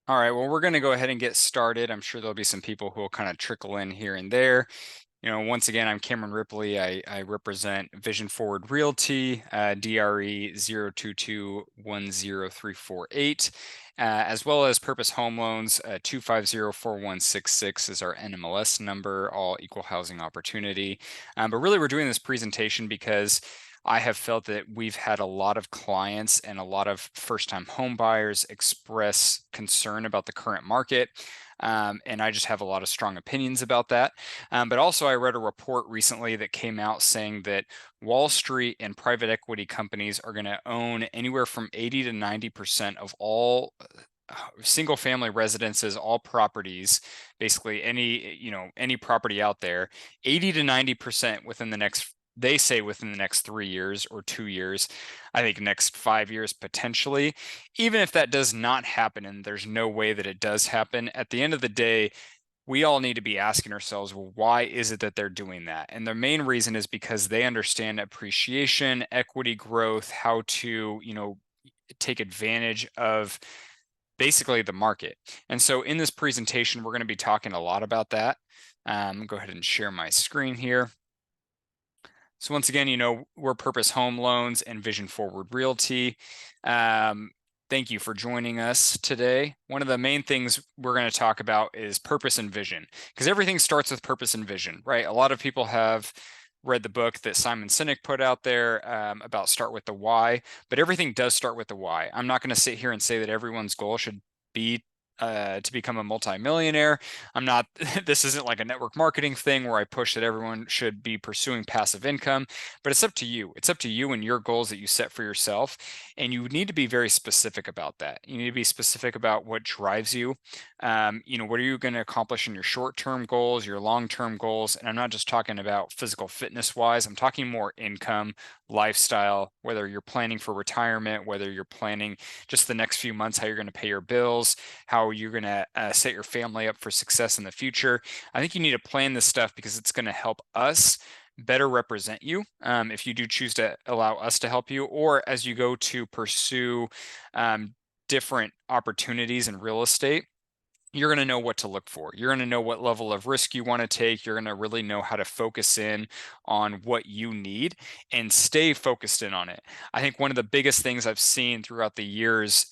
All right, well, we're going to go ahead and get started. I'm sure there'll be some people who will kind of trickle in here and there. Once again, I'm Cameron Ripley. I represent Vision Forward Realty, DRE 022100348, as well as Purpose Home Loans 2504166 is our NMLS number, all equal housing opportunity. But really, we're doing this presentation because I have felt that we've had a lot of clients and a lot of first-time home buyers express concern about the current market. And I just have a lot of strong opinions about that. But also, I read a report recently that came out saying that Wall Street and private equity companies are going to own anywhere from 80 to 90% of all single family residences, all properties, basically any property out there, 80 to 90% within the next, they say within the next 3 years or 2 years. I think next 5 years potentially. Even if that does not happen, and there's no way that it does happen, at the end of the day, we all need to be asking ourselves, well, why is it that they're doing that? And the main reason is because they understand appreciation, equity growth, how to, take advantage of basically the market. And so in this presentation, we're going to be talking a lot about that. Go ahead and share my screen here. So once again, we're Purpose Home Loans and Vision Forward Realty. Thank you for joining us today. One of the main things we're going to talk about is purpose and vision, because everything starts with purpose and vision, right? A lot of people have read the book that Simon Sinek put out there about start with the why, but everything does start with the why. I'm not going to sit here and say that everyone's goal should be to become a multimillionaire. I'm not, this isn't like a network marketing thing where I push that everyone should be pursuing passive income, but it's up to you. It's up to you and your goals that you set for yourself. And you need to be very specific about that. You need to be specific about what drives you. What are you going to accomplish in your short-term goals, your long-term goals? And I'm not just talking about physical fitness wise, I'm talking more income, lifestyle, whether you're planning for retirement, whether you're planning just the next few months, how you're going to pay your bills, how you're going to set your family up for success in the future. I think you need to plan this stuff because it's going to help us better represent you if you do choose to allow us to help you, or as you go to pursue different opportunities in real estate. You're going to know what to look for. You're going to know what level of risk you want to take. You're going to really know how to focus in on what you need and stay focused in on it. I think one of the biggest things I've seen throughout the years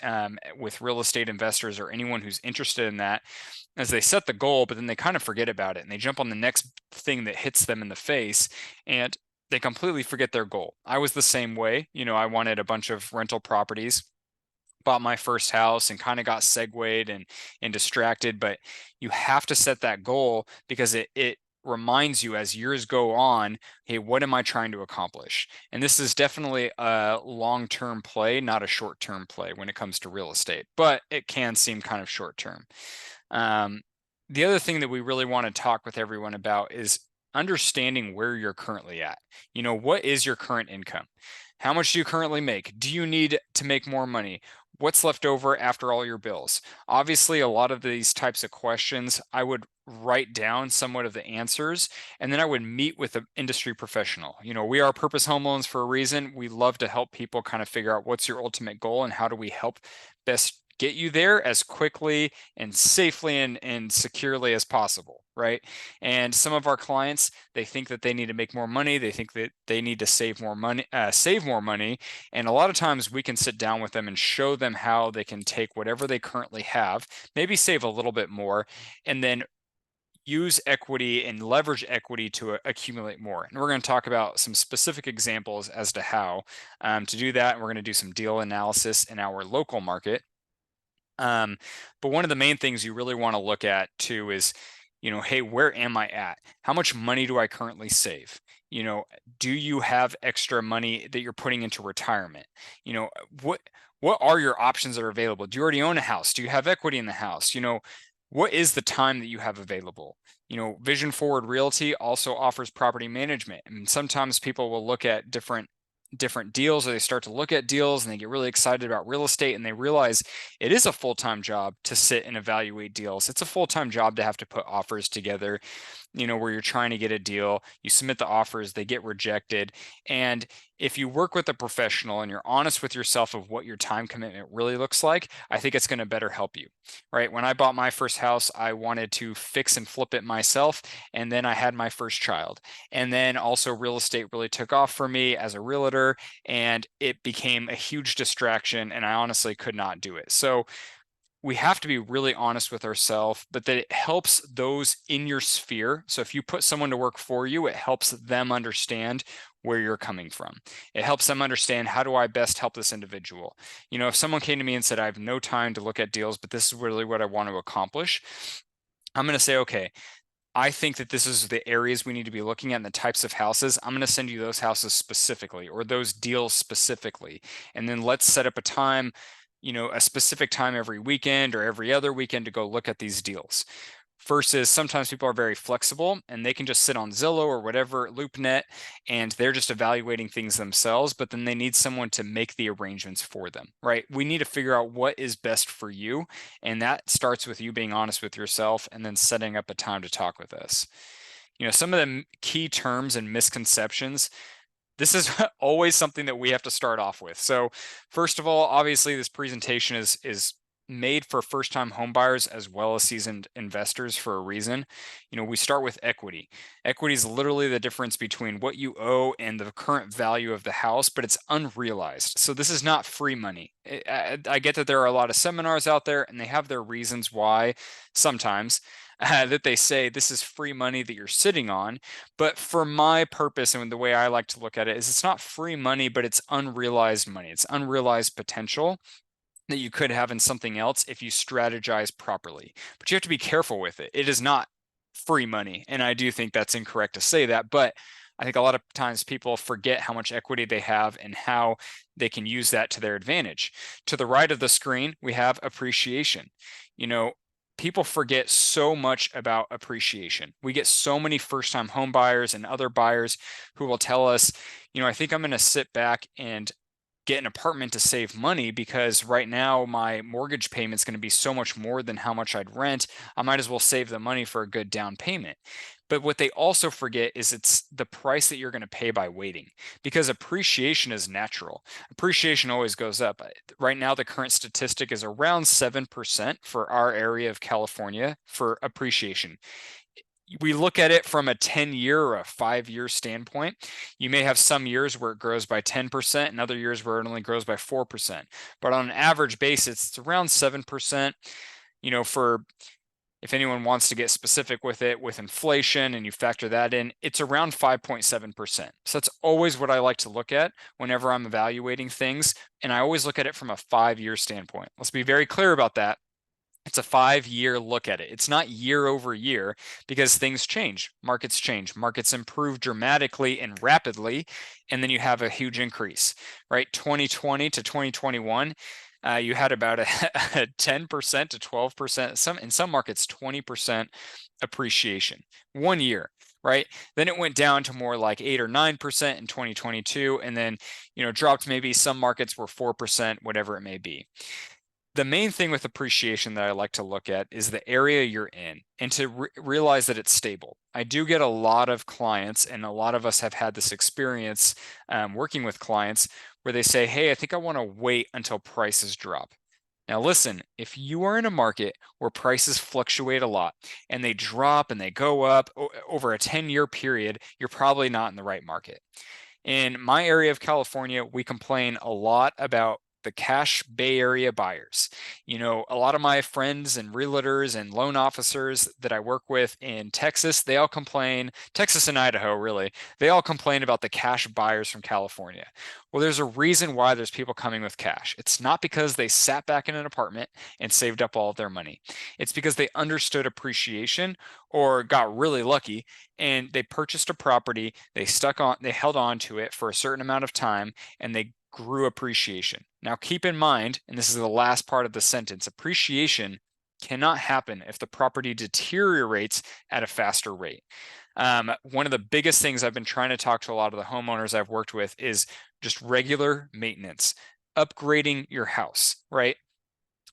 with real estate investors or anyone who's interested in that is they set the goal, but then they kind of forget about it and they jump on the next thing that hits them in the face, and they completely forget their goal. I was the same way. I wanted a bunch of rental properties, bought my first house, and kind of got segued and distracted. But you have to set that goal because it reminds you as years go on, hey, what am I trying to accomplish? And this is definitely a long-term play, not a short-term play when it comes to real estate, but it can seem kind of short-term. um, the other thing that we really want to talk with everyone about is understanding where you're currently at. What is your current income? How much do you currently make? Do you need to make more money? What's left over after all your bills? Obviously, a lot of these types of questions, I would write down somewhat of the answers, and then I would meet with an industry professional. We are Purpose Home Loans for a reason. We love to help people kind of figure out what's your ultimate goal and how do we help best get you there as quickly and safely and securely as possible, right? And some of our clients, they think that they need to make more money. They think that they need to save more money, And a lot of times we can sit down with them and show them how they can take whatever they currently have, maybe save a little bit more, and then use equity and leverage equity to accumulate more. And we're going to talk about some specific examples as to how to do that. And we're going to do some deal analysis in our local market. But one of the main things you really want to look at too is, hey, where am I at? How much money do I currently save? Do you have extra money that you're putting into retirement? You know, what what are your options that are available? Do you already own a house? Do you have equity in the house? What is the time that you have available? Vision Forward Realty also offers property management. And sometimes people will look at different deals, or they start to look at deals and they get really excited about real estate and they realize it is a full-time job to sit and evaluate deals. It's a full-time job to have to put offers together. where you're trying to get a deal, you submit the offers, they get rejected. And if you work with a professional and you're honest with yourself of what your time commitment really looks like, I think it's going to better help you, right? When I bought my first house, I wanted to fix and flip it myself. And then I had my first child. And then also real estate really took off for me as a realtor, and it became a huge distraction. And I honestly could not do it. So we have to be really honest with ourselves, but that it helps those in your sphere. So if you put someone to work for you, it helps them understand where you're coming from. It helps them understand, how do I best help this individual? If someone came to me and said, I have no time to look at deals, but this is really what I want to accomplish, I'm going to say, okay, I think that this is the areas we need to be looking at and the types of houses. I'm going to send you those houses specifically, or those deals specifically. And then let's set up a time, a specific time every weekend or every other weekend to go look at these deals. Versus sometimes people are very flexible and they can just sit on Zillow or whatever, LoopNet, and they're just evaluating things themselves, but then they need someone to make the arrangements for them, right? We need to figure out what is best for you. And that starts with you being honest with yourself and then setting up a time to talk with us. Some of the key terms and misconceptions, this is always something that we have to start off with. So first of all, obviously this presentation is made for first-time homebuyers as well as seasoned investors for a reason. We start with equity. Equity is literally the difference between what you owe and the current value of the house, but it's unrealized. So this is not free money. I get that there are a lot of seminars out there and they have their reasons why sometimes that they say this is free money that you're sitting on. But for my purpose and the way I like to look at it is, it's not free money, but it's unrealized money. It's unrealized potential that you could have in something else if you strategize properly. But you have to be careful with it. It is not free money. And I do think that's incorrect to say that. But I think a lot of times people forget how much equity they have and how they can use that to their advantage. To the right of the screen, we have appreciation. People forget so much about appreciation. We get so many first-time home buyers and other buyers who will tell us, I think I'm going to sit back and get an apartment to save money because right now my mortgage payment is going to be so much more than how much I'd rent. I might as well save the money for a good down payment. But what they also forget is it's the price that you're going to pay by waiting, because appreciation is natural. Appreciation always goes up. Right now, the current statistic is around 7% for our area of California for appreciation. We look at it from a 10-year or a 5-year standpoint. You may have some years where it grows by 10% and other years where it only grows by 4%. But on an average basis, it's around 7%. For, if anyone wants to get specific with it, with inflation and you factor that in, it's around 5.7%. So that's always what I like to look at whenever I'm evaluating things. And I always look at it from a 5-year standpoint. Let's be very clear about that. It's a 5-year look at it. It's not year over year, because things change. Markets improve dramatically and rapidly, and then you have a huge increase, right? 2020 to 2021, you had about a 10% to 12%, in some markets, 20% appreciation 1 year, right? Then it went down to more like 8 or 9% in 2022, and then, dropped, maybe some markets were 4%, whatever it may be. The main thing with appreciation that I like to look at is the area you're in, and to realize that it's stable. I do get a lot of clients, and a lot of us have had this experience working with clients where they say, hey, I think I want to wait until prices drop. Now, listen, if you are in a market where prices fluctuate a lot and they drop and they go up over a 10-year period, you're probably not in the right market. In my area of California, we complain a lot about the cash Bay Area buyers. A lot of my friends and realtors and loan officers that I work with in Texas, they all complain, Texas and Idaho, really, they all complain about the cash buyers from California. Well, there's a reason why there's people coming with cash. It's not because they sat back in an apartment and saved up all of their money. It's because they understood appreciation or got really lucky and they purchased a property, they held on to it for a certain amount of time, and they grew appreciation. Now, keep in mind, and this is the last part of the sentence, appreciation cannot happen if the property deteriorates at a faster rate. One of the biggest things I've been trying to talk to a lot of the homeowners I've worked with is just regular maintenance, upgrading your house, right?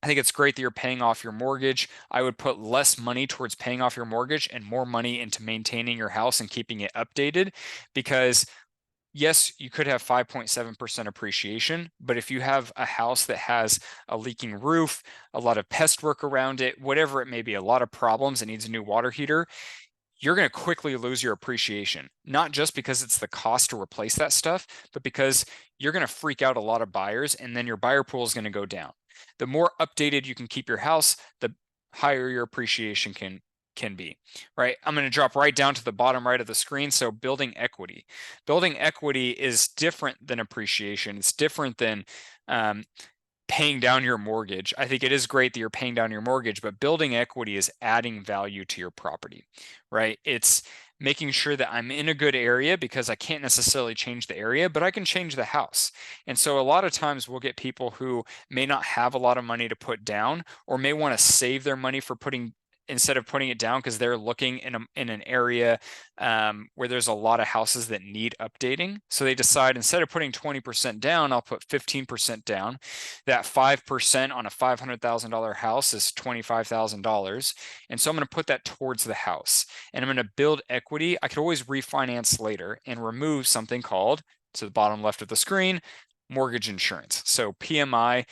I think it's great that you're paying off your mortgage. I would put less money towards paying off your mortgage and more money into maintaining your house and keeping it updated, because yes, you could have 5.7% appreciation, but if you have a house that has a leaking roof, a lot of pest work around it, whatever it may be, a lot of problems, it needs a new water heater, you're going to quickly lose your appreciation, not just because it's the cost to replace that stuff, but because you're going to freak out a lot of buyers, and then your buyer pool is going to go down. The more updated you can keep your house, the higher your appreciation can be, right? I'm going to drop right down to the bottom right of the screen. So building equity. Building equity is different than appreciation. It's different than um, paying down your mortgage. I think it is great that you're paying down your mortgage, but building equity is adding value to your property, right? It's making sure that I'm in a good area, because I can't necessarily change the area, but I can change the house. And so a lot of times we'll get people who may not have a lot of money to put down, or may want to save their money for putting, instead of putting it down, because they're looking in an area where there's a lot of houses that need updating. So they decide, instead of putting 20% down, I'll put 15% down. That 5% on a $500,000 house is $25,000. And so I'm going to put that towards the house, and I'm going to build equity. I could always refinance later and remove something called, to the bottom left of the screen, mortgage insurance. So PMI,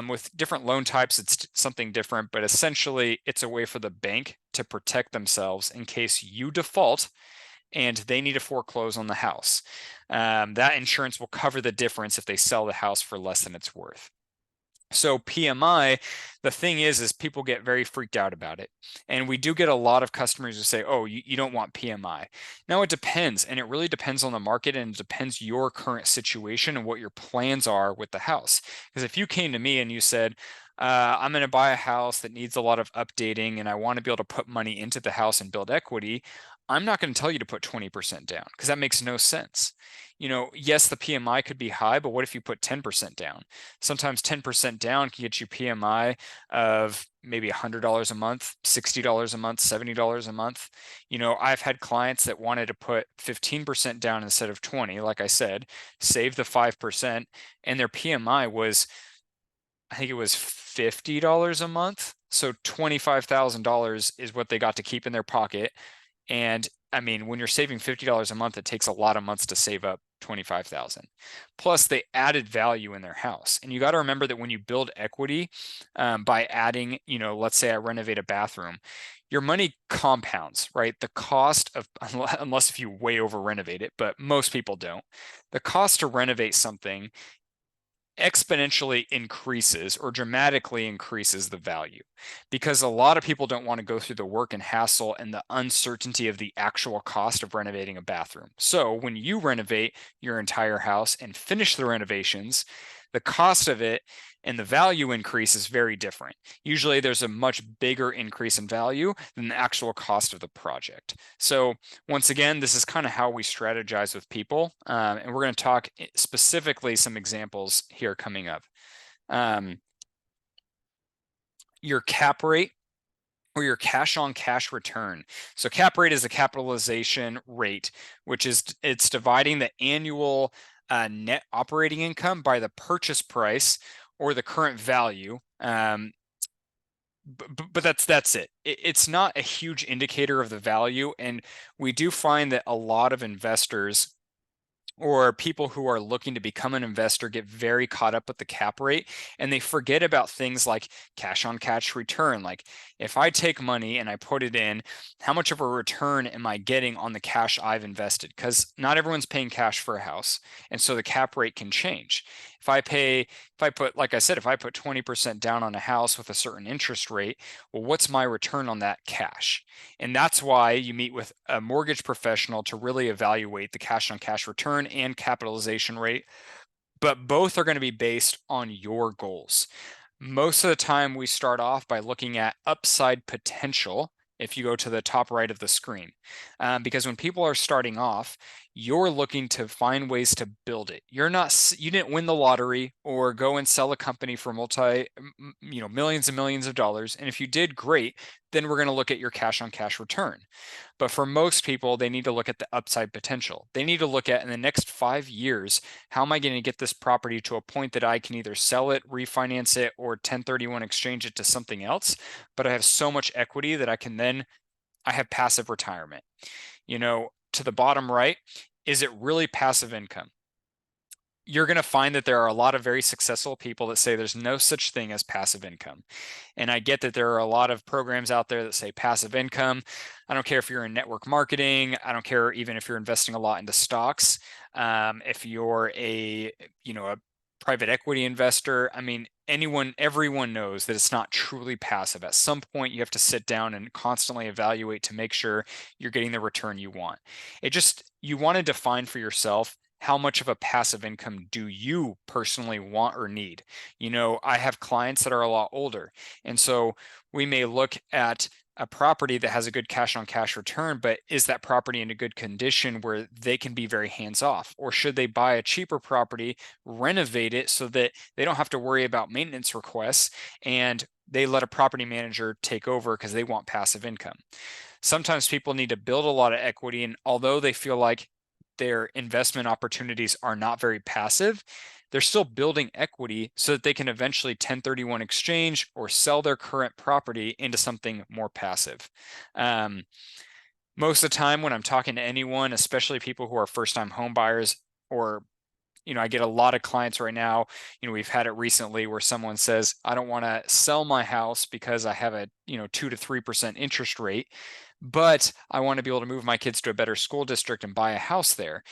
with different loan types, it's something different, but essentially it's a way for the bank to protect themselves in case you default and they need to foreclose on the house. That insurance will cover the difference if they sell the house for less than it's worth. So PMI, the thing is people get very freaked out about it. And we do get a lot of customers who say, oh, you don't want PMI. Now, it depends. And it really depends on the market, and it depends your current situation and what your plans are with the house. Because if you came to me and you said, I'm going to buy a house that needs a lot of updating and I want to be able to put money into the house and build equity, I'm not going to tell you to put 20% down, because that makes no sense. Yes, the PMI could be high, but what if you put 10% down? Sometimes 10% down can get you PMI of maybe $100 a month, $60 a month, $70 a month. I've had clients that wanted to put 15% down instead of 20, like I said, save the 5%, and their PMI was, I think it was $50 a month. So $25,000 is what they got to keep in their pocket. And I mean, when you're saving $50 a month, it takes a lot of months to save up 25,000. Plus, they added value in their house. And you got to remember that when you build equity, by adding, let's say I renovate a bathroom, your money compounds, right? The cost of, unless if you way over renovate it, but most people don't, the cost to renovate something exponentially increases or dramatically increases the value, because a lot of people don't want to go through the work and hassle and the uncertainty of the actual cost of renovating a bathroom. So when you renovate your entire house and finish the renovations, the cost of it and the value increase is very different. Usually there's a much bigger increase in value than the actual cost of the project. So once again, this is kind of how we strategize with people. And we're going to talk specifically some examples here coming up. Your cap rate, or your cash on cash return. So cap rate is the capitalization rate, which is, it's dividing the annual net operating income by the purchase price or the current value. But that's it. It's not a huge indicator of the value. And we do find that a lot of investors or people who are looking to become an investor get very caught up with the cap rate, and they forget about things like cash on cash return. Like, if I take money and I put it in, how much of a return am I getting on the cash I've invested? Because not everyone's paying cash for a house, and so the cap rate can change. If I put, like I said, if I put 20% down on a house with a certain interest rate, well, what's my return on that cash? And that's why you meet with a mortgage professional to really evaluate the cash on cash return and capitalization rate. But both are going to be based on your goals. Most of the time, we start off by looking at upside potential. If you go to the top right of the screen, because when people are starting off, You're looking to find ways to build it. You didn't win the lottery or go and sell a company for millions and millions of dollars. And if you did, great, then we're going to look at your cash on cash return. But for most people, they need to look at the upside potential. They need to look at, in the next 5 years, how am I going to get this property to a point that I can either sell it, refinance it, or 1031 exchange it to something else, but I have so much equity that I have passive retirement. To the bottom right, is it really passive income? You're going to find that there are a lot of very successful people that say there's no such thing as passive income. And I get that there are a lot of programs out there that say passive income. I don't care if you're in network marketing. I don't care even if you're investing a lot into stocks. If you're a private equity investor, I mean, everyone knows that it's not truly passive. At some point, you have to sit down and constantly evaluate to make sure you're getting the return you want. You want to define for yourself, how much of a passive income do you personally want or need? I have clients that are a lot older. And so we may look at a property that has a good cash on cash return, but is that property in a good condition where they can be very hands off? Or should they buy a cheaper property, renovate it so that they don't have to worry about maintenance requests, and they let a property manager take over because they want passive income? Sometimes people need to build a lot of equity, and although they feel like their investment opportunities are not very passive, they're still building equity so that they can eventually 1031 exchange or sell their current property into something more passive. Most of the time when I'm talking to anyone, especially people who are first-time home buyers, or I get a lot of clients right now. We've had it recently where someone says, I don't want to sell my house because I have a 2 to 3% interest rate, but I want to be able to move my kids to a better school district and buy a house there.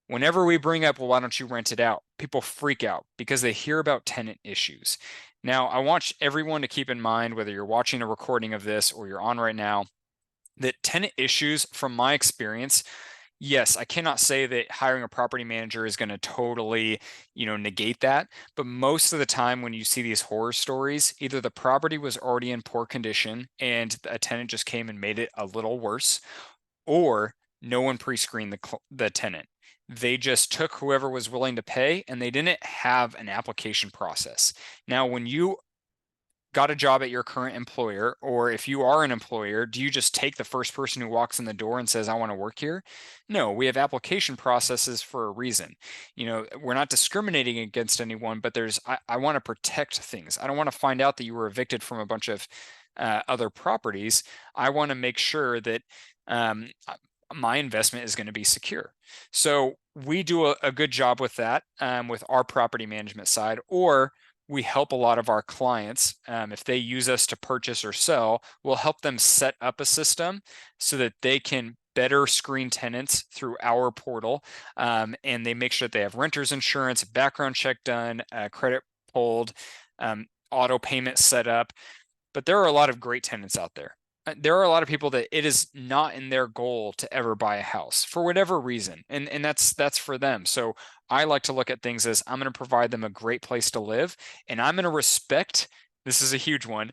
Whenever we bring up, well, why don't you rent it out? People freak out because they hear about tenant issues. Now, I want everyone to keep in mind, whether you're watching a recording of this or you're on right now, that tenant issues, from my experience, yes, I cannot say that hiring a property manager is going to totally, negate that. But most of the time when you see these horror stories, either the property was already in poor condition and a tenant just came and made it a little worse, or no one pre-screened the tenant. They just took whoever was willing to pay, and they didn't have an application process. Now, when you got a job at your current employer, or if you are an employer, do you just take the first person who walks in the door and says, I want to work here? No, we have application processes for a reason. We're not discriminating against anyone, but I want to protect things. I don't want to find out that you were evicted from a bunch of other properties. I want to make sure that my investment is going to be secure. So we do a good job with that, with our property management side, or we help a lot of our clients. If they use us to purchase or sell, we'll help them set up a system so that they can better screen tenants through our portal. And they make sure that they have renter's insurance, background check done, credit pulled, auto payment set up. But there are a lot of great tenants out there. There are a lot of people that it is not in their goal to ever buy a house for whatever reason, and that's for them. So I like to look at things as, I'm going to provide them a great place to live, and I'm going to respect. This is a huge one.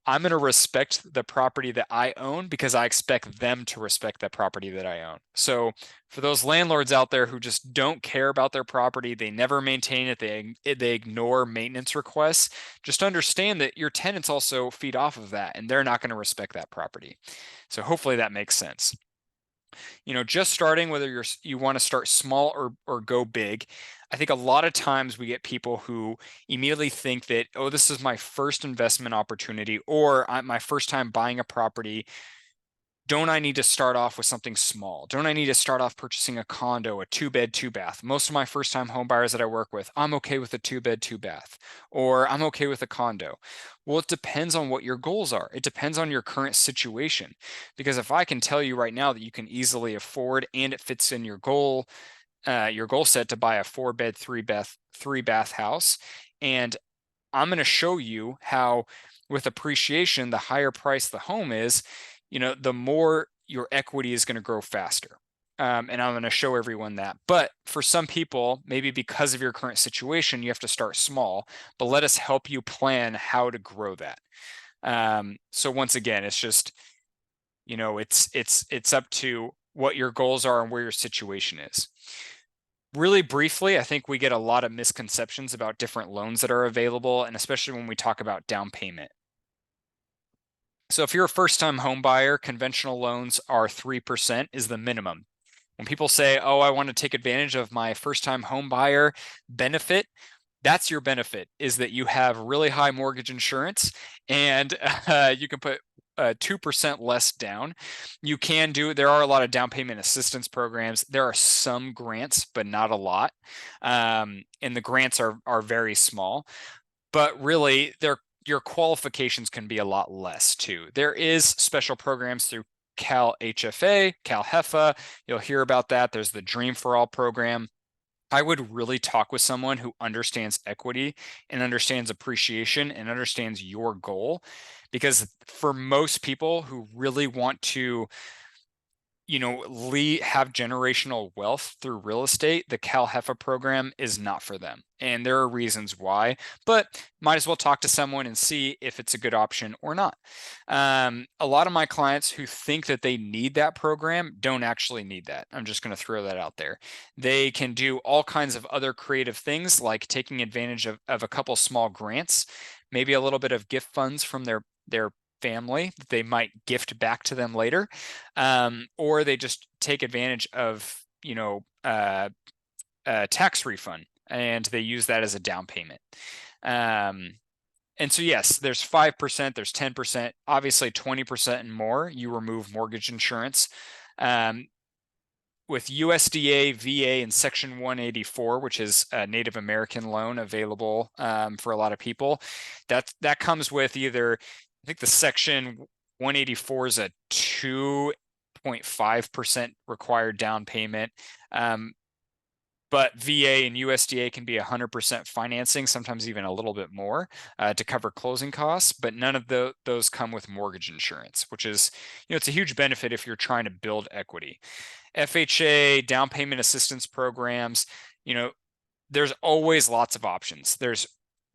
I'm going to respect the property that I own because I expect them to respect that property that I own. So for those landlords out there who just don't care about their property, they never maintain it, they ignore maintenance requests, just understand that your tenants also feed off of that, and they're not going to respect that property. So hopefully that makes sense. Just starting, whether you want to start small or go big, I think a lot of times we get people who immediately think that, oh, this is my first investment opportunity, or my first time buying a property. Don't I need to start off with something small? Don't I need to start off purchasing a condo, a 2-bed, 2-bath? Most of my first time home buyers that I work with, I'm okay with a 2-bed, 2-bath, or I'm okay with a condo. Well, it depends on what your goals are. It depends on your current situation. Because if I can tell you right now that you can easily afford and it fits in your goal set to buy a 4-bed, 3-bath house, and I'm going to show you how, with appreciation, the higher price the home is, the more your equity is going to grow faster. And I'm going to show everyone that. But for some people, maybe because of your current situation, you have to start small, but let us help you plan how to grow that. So once again, it's just, it's up to what your goals are and where your situation is. Really briefly, I think we get a lot of misconceptions about different loans that are available, and especially when we talk about down payment. So if you're a first-time home buyer, conventional loans are 3% is the minimum. When people say, oh, I want to take advantage of my first-time home buyer benefit, that's your benefit, is that you have really high mortgage insurance and you can put 2% less down. There are a lot of down payment assistance programs. There are some grants, but not a lot. And the grants are very small, but really your qualifications can be a lot less too. There is special programs through Cal HFA, Cal HEFA. You'll hear about that. There's the Dream for All program. I would really talk with someone who understands equity and understands appreciation and understands your goal, because for most people who really want to have generational wealth through real estate, the Cal HEFA program is not for them. And there are reasons why, but might as well talk to someone and see if it's a good option or not. A lot of my clients who think that they need that program don't actually need that. I'm just going to throw that out there. They can do all kinds of other creative things, like taking advantage of a couple small grants, maybe a little bit of gift funds from their family that they might gift back to them later, or they just take advantage of a tax refund and they use that as a down payment. And so yes, there's 5%, there's 10%, obviously 20% and more, you remove mortgage insurance. With USDA, VA, and Section 184, which is a Native American loan available for a lot of people, that comes with either, I think the Section 184 is a 2.5% required down payment. But VA and USDA can be 100% financing, sometimes even a little bit more to cover closing costs, but none of those come with mortgage insurance, which is, it's a huge benefit if you're trying to build equity. FHA, down payment assistance programs, there's always lots of options. There's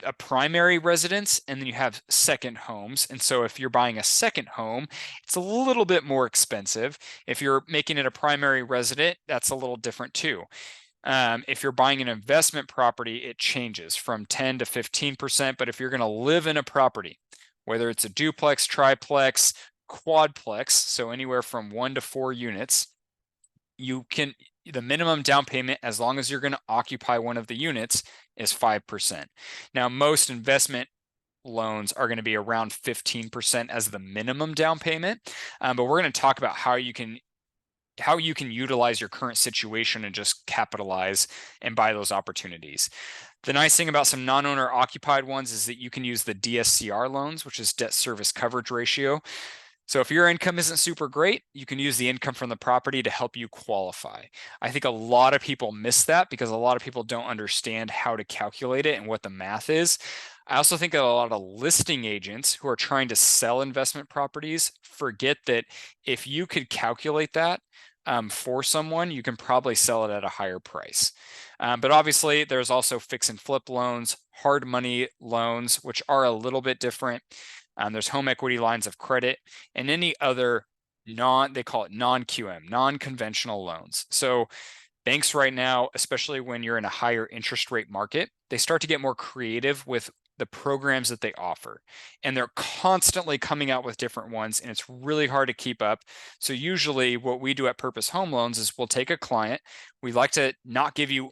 a primary residence, and then you have second homes. And so if you're buying a second home, it's a little bit more expensive. If you're making it a primary resident, that's a little different too. If you're buying an investment property, it changes from 10 to 15%. But if you're going to live in a property, whether it's a duplex, triplex, quadplex, so anywhere from 1 to 4 units, the minimum down payment, as long as you're going to occupy one of the units, is 5%. Now, most investment loans are going to be around 15% as the minimum down payment. But we're going to talk about how you can utilize your current situation and just capitalize and buy those opportunities. The nice thing about some non-owner occupied ones is that you can use the DSCR loans, which is debt service coverage ratio. So if your income isn't super great, you can use the income from the property to help you qualify. I think a lot of people miss that because a lot of people don't understand how to calculate it and what the math is. I also think that a lot of listing agents who are trying to sell investment properties forget that if you could calculate that for someone, you can probably sell it at a higher price. But obviously, there's also fix and flip loans, hard money loans, which are a little bit different. There's home equity lines of credit and any other they call it non-QM, non-conventional loans. So banks right now, especially when you're in a higher interest rate market, they start to get more creative with the programs that they offer. And they're constantly coming out with different ones, and it's really hard to keep up. So usually what we do at Purpose Home Loans is we'll take a client. We like to not give you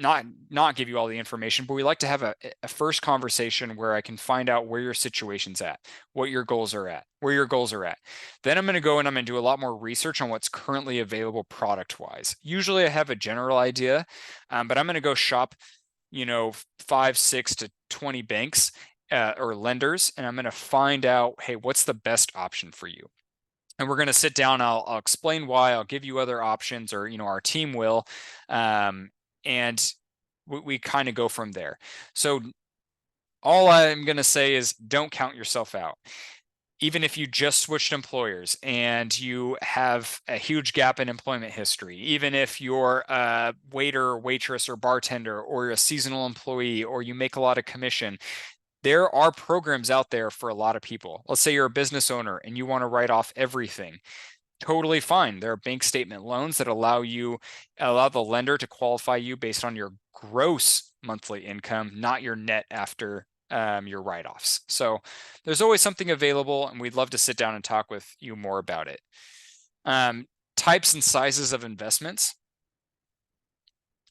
all the information, but we like to have a first conversation where I can find out where your situation's at, what your goals are at, where your goals are at. Then I'm going to go and I'm going to do a lot more research on what's currently available product-wise. Usually I have a general idea, but I'm going to go shop, 5, 6 to 20 banks or lenders, and I'm going to find out, hey, what's the best option for you? And we're going to sit down. I'll explain why. I'll give you other options, or our team will. And we kind of go from there. So all I'm going to say is don't count yourself out. Even if you just switched employers and you have a huge gap in employment history, even if you're a waiter, waitress, or bartender, or you're a seasonal employee, or you make a lot of commission, there are programs out there for a lot of people. Let's say you're a business owner and you want to write off everything. Totally fine. There are bank statement loans that allow the lender to qualify you based on your gross monthly income, not your net after your write-offs. So there's always something available, and we'd love to sit down and talk with you more about it. Types and sizes of investments.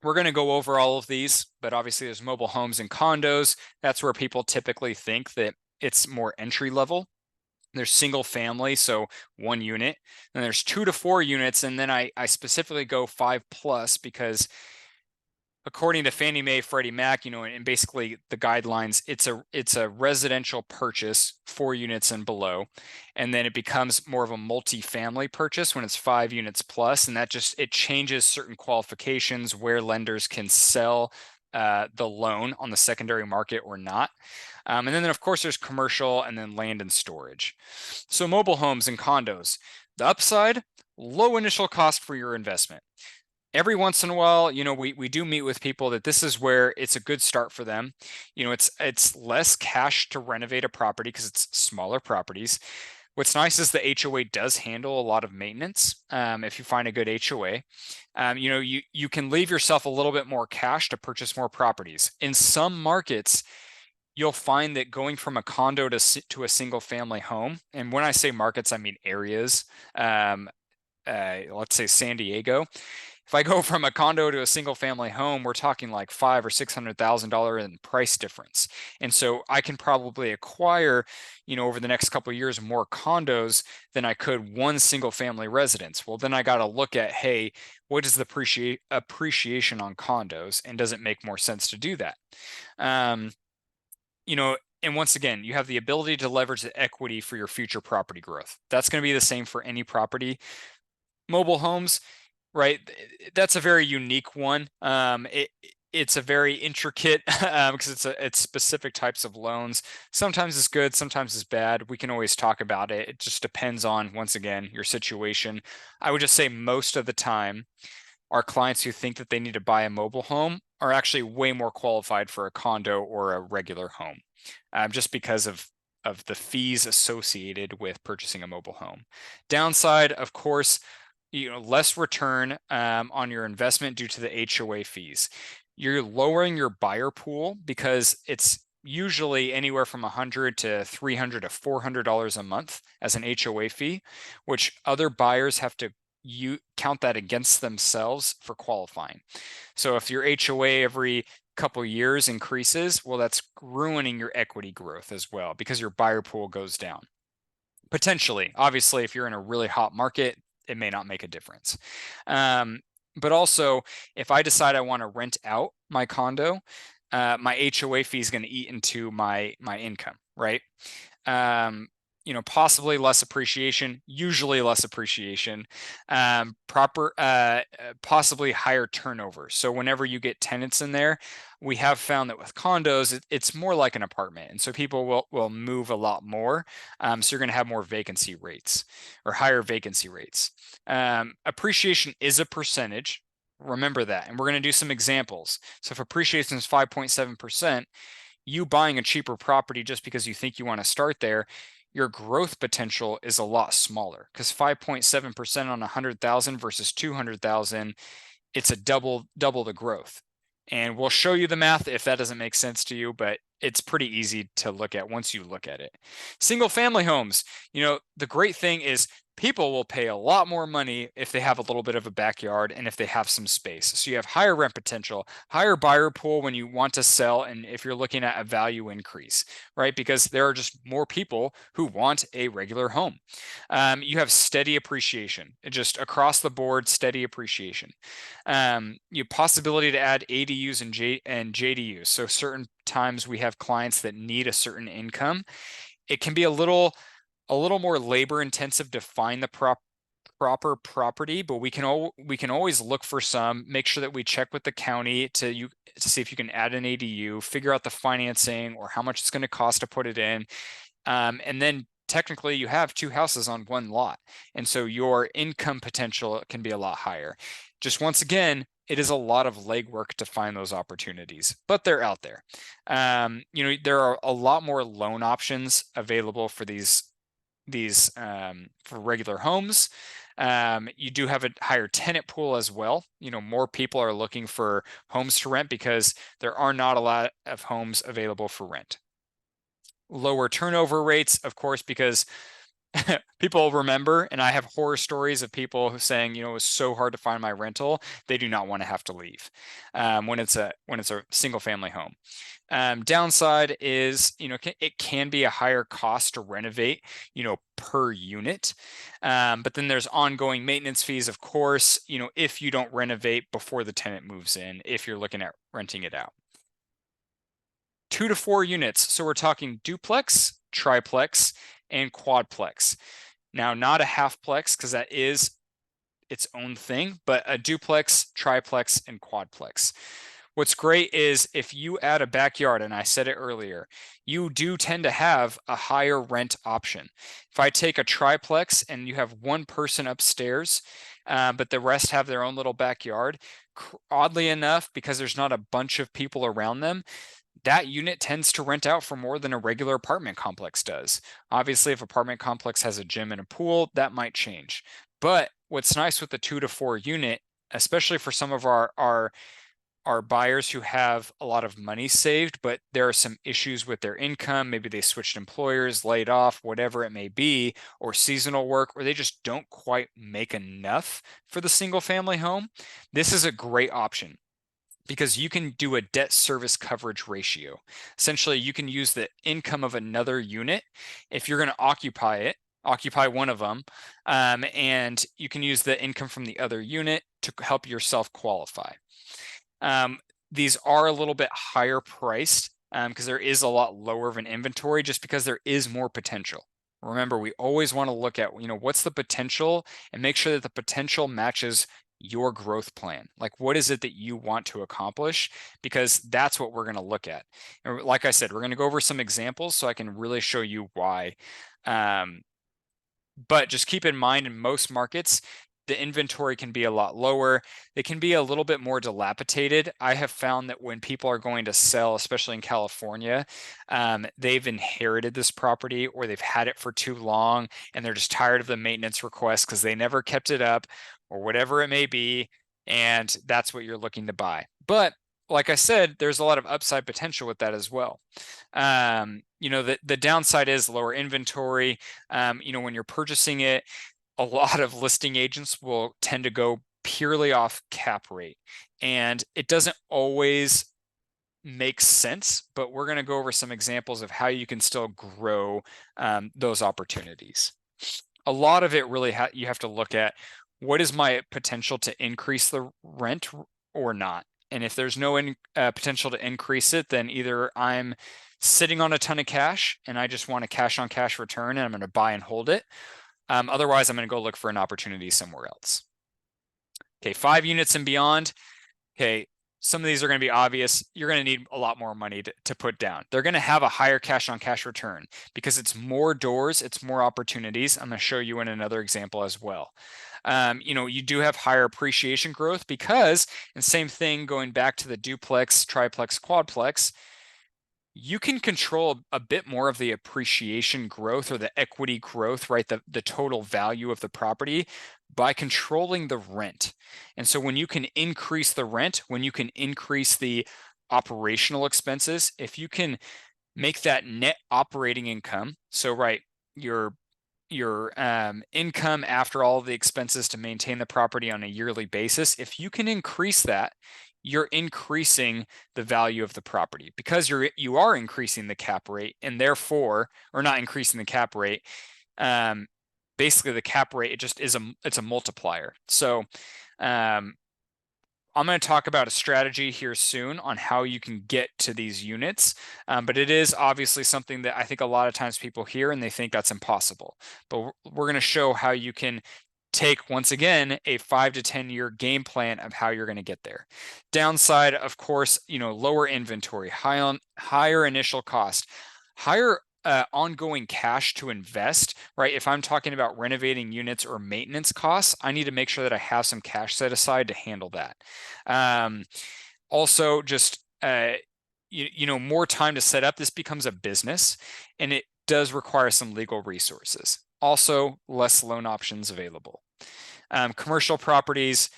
We're going to go over all of these, but obviously there's mobile homes and condos. That's where people typically think that it's more entry level. There's single family, so 1 unit. And there's 2 to 4 units, and then I specifically go 5+ because according to Fannie Mae, Freddie Mac, and basically the guidelines, it's a residential purchase, 4 units and below, and then it becomes more of a multi-family purchase when it's 5 units plus, and it changes certain qualifications where lenders can sell the loan on the secondary market or not. And then of course there's commercial and then land and storage. So mobile homes and condos, the upside, low initial cost for your investment. Every once in a while, we do meet with people that this is where it's a good start for them. It's less cash to renovate a property because it's smaller properties. What's nice is the HOA does handle a lot of maintenance. If you find a good HOA, you can leave yourself a little bit more cash to purchase more properties. In some markets, you'll find that going from a condo to a single family home, and when I say markets, I mean areas. Let's say San Diego. If I go from a condo to a single family home, we're talking like $500,000 or $600,000 in price difference. And so I can probably acquire, over the next couple of years, more condos than I could one single family residence. Well, then I got to look at, hey, what is the appreciation on condos, and does it make more sense to do that? And once again, you have the ability to leverage the equity for your future property growth. That's going to be the same for any property. Mobile homes, right? That's a very unique one. It's a very intricate because it's specific types of loans. Sometimes it's good, sometimes it's bad. We can always talk about it. It just depends on, once again, your situation. I would just say most of the time, our clients who think that they need to buy a mobile home are actually way more qualified for a condo or a regular home, just because of the fees associated with purchasing a mobile home. Downside, of course, less return on your investment due to the HOA fees. You're lowering your buyer pool because it's usually anywhere from $100 to $300 to $400 a month as an HOA fee, which other buyers have to count that against themselves for qualifying. So if your HOA every couple years increases, well, that's ruining your equity growth as well because your buyer pool goes down. Potentially, obviously, if you're in a really hot market, it may not make a difference. But also, if I decide I want to rent out my condo, my HOA fee is going to eat into my income, right? Possibly less appreciation, usually less appreciation, possibly higher turnover. So whenever you get tenants in there, we have found that with condos, it's more like an apartment. And so people will move a lot more. So you're going to have more vacancy rates or higher vacancy rates. Appreciation is a percentage. Remember that. And we're going to do some examples. So if appreciation is 5.7%, you buying a cheaper property just because you think you want to start there, your growth potential is a lot smaller because 5.7% on 100,000 versus 200,000, it's a double the growth. And we'll show you the math if that doesn't make sense to you, but it's pretty easy to look at once you look at it. Single family homes, the great thing is people will pay a lot more money if they have a little bit of a backyard and if they have some space. So you have higher rent potential, higher buyer pool when you want to sell, and if you're looking at a value increase, right? Because there are just more people who want a regular home. You have steady appreciation, just across the board, steady appreciation. You possibility to add ADUs and JDUs. So certain times we have clients that need a certain income. It can be a little more labor intensive to find the proper property, but we can always look for some, make sure that we check with the county to see if you can add an ADU, figure out the financing or how much it's going to cost to put it in. And then technically you have 2 houses on one lot. And so your income potential can be a lot higher. Just once again, it is a lot of legwork to find those opportunities, but they're out there. There are a lot more loan options available for these for regular homes. You do have a higher tenant pool as well. More people are looking for homes to rent because there are not a lot of homes available for rent. Lower turnover rates, of course, because people remember, and I have horror stories of people saying, it was so hard to find my rental. They do not want to have to leave when it's a single family home. Downside is, it can be a higher cost to renovate, per unit. But then there's ongoing maintenance fees, of course, if you don't renovate before the tenant moves in, if you're looking at renting it out. 2 to 4 units. So we're talking duplex, triplex, and quadplex. Now, not a halfplex because that is its own thing, but a duplex, triplex, and quadplex. What's great is if you add a backyard, and I said it earlier, you do tend to have a higher rent option. If I take a triplex and you have one person upstairs, but the rest have their own little backyard, oddly enough, because there's not a bunch of people around them, that unit tends to rent out for more than a regular apartment complex does. Obviously, if apartment complex has a gym and a pool, that might change. But what's nice with the 2 to 4 unit, especially for some of our buyers who have a lot of money saved, but there are some issues with their income. Maybe they switched employers, laid off, whatever it may be, or seasonal work, or they just don't quite make enough for the single family home. This is a great option because you can do a debt service coverage ratio. Essentially, you can use the income of another unit if you're going to occupy one of them, and you can use the income from the other unit to help yourself qualify. These are a little bit higher priced because there is a lot lower of an inventory just because there is more potential. Remember, we always want to look at, what's the potential and make sure that the potential matches your growth plan. Like, what is it that you want to accomplish? Because that's what we're going to look at. And like I said, we're going to go over some examples so I can really show you why. But just keep in mind, in most markets, the inventory can be a lot lower. They can be a little bit more dilapidated. I have found that when people are going to sell, especially in California, they've inherited this property or they've had it for too long and they're just tired of the maintenance requests because they never kept it up or whatever it may be. And that's what you're looking to buy. But like I said, there's a lot of upside potential with that as well. The downside is lower inventory. When you're purchasing it, a lot of listing agents will tend to go purely off cap rate, and it doesn't always make sense, but we're going to go over some examples of how you can still grow those opportunities. A lot of it really you have to look at what is my potential to increase the rent or not. And if there's no potential to increase it, then either I'm sitting on a ton of cash and I just want a cash on cash return and I'm going to buy and hold it. Otherwise, I'm going to go look for an opportunity somewhere else. Okay, 5 units and beyond. Okay, some of these are going to be obvious. You're going to need a lot more money to put down. They're going to have a higher cash on cash return because it's more doors, it's more opportunities. I'm going to show you in another example as well. You do have higher appreciation growth because, and same thing going back to the duplex, triplex, quadplex, you can control a bit more of the appreciation growth or the equity growth, right? The total value of the property by controlling the rent. And so when you can increase the rent, when you can increase the operational expenses, if you can make that net operating income, so right, your income after all of the expenses to maintain the property on a yearly basis, if you can increase that, you're increasing the value of the property because you are increasing the cap rate, and therefore, or not increasing the cap rate. Basically, the cap rate, it's a multiplier. So I'm going to talk about a strategy here soon on how you can get to these units, but it is obviously something that I think a lot of times people hear and they think that's impossible. But we're going to show how you can take, once again, a 5 to 10 year game plan of how you're going to get there. Downside, of course, lower inventory, higher initial cost, higher ongoing cash to invest, right? If I'm talking about renovating units or maintenance costs, I need to make sure that I have some cash set aside to handle that. Also, just more time to set up. This becomes a business, and it does require some legal resources. Also, less loan options available. Commercial properties,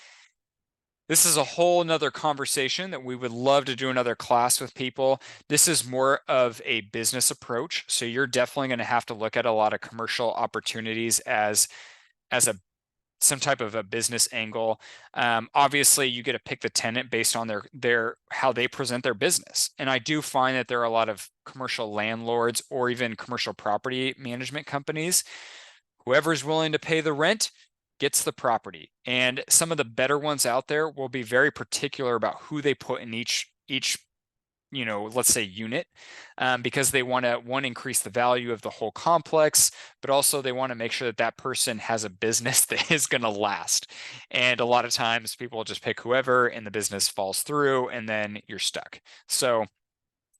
this is a whole nother conversation that we would love to do another class with people. This is more of a business approach. So you're definitely going to have to look at a lot of commercial opportunities as a some type of a business angle. Obviously, you get to pick the tenant based on their how they present their business. And I do find that there are a lot of commercial landlords or even commercial property management companies. Whoever's willing to pay the rent gets the property. And some of the better ones out there will be very particular about who they put in each let's say unit, because they want to increase the value of the whole complex, but also they want to make sure that that person has a business that is going to last. And a lot of times people just pick whoever and the business falls through and then you're stuck. So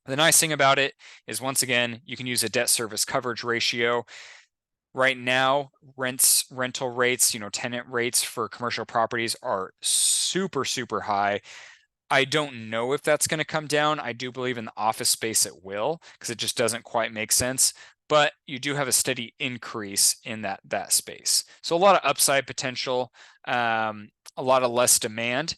the nice thing about it is, once again, you can use a debt service coverage ratio. Right now, rental rates, tenant rates for commercial properties are super, super high. I don't know if that's going to come down. I do believe in the office space it will, because it just doesn't quite make sense. But you do have a steady increase in that space. So a lot of upside potential, a lot of less demand.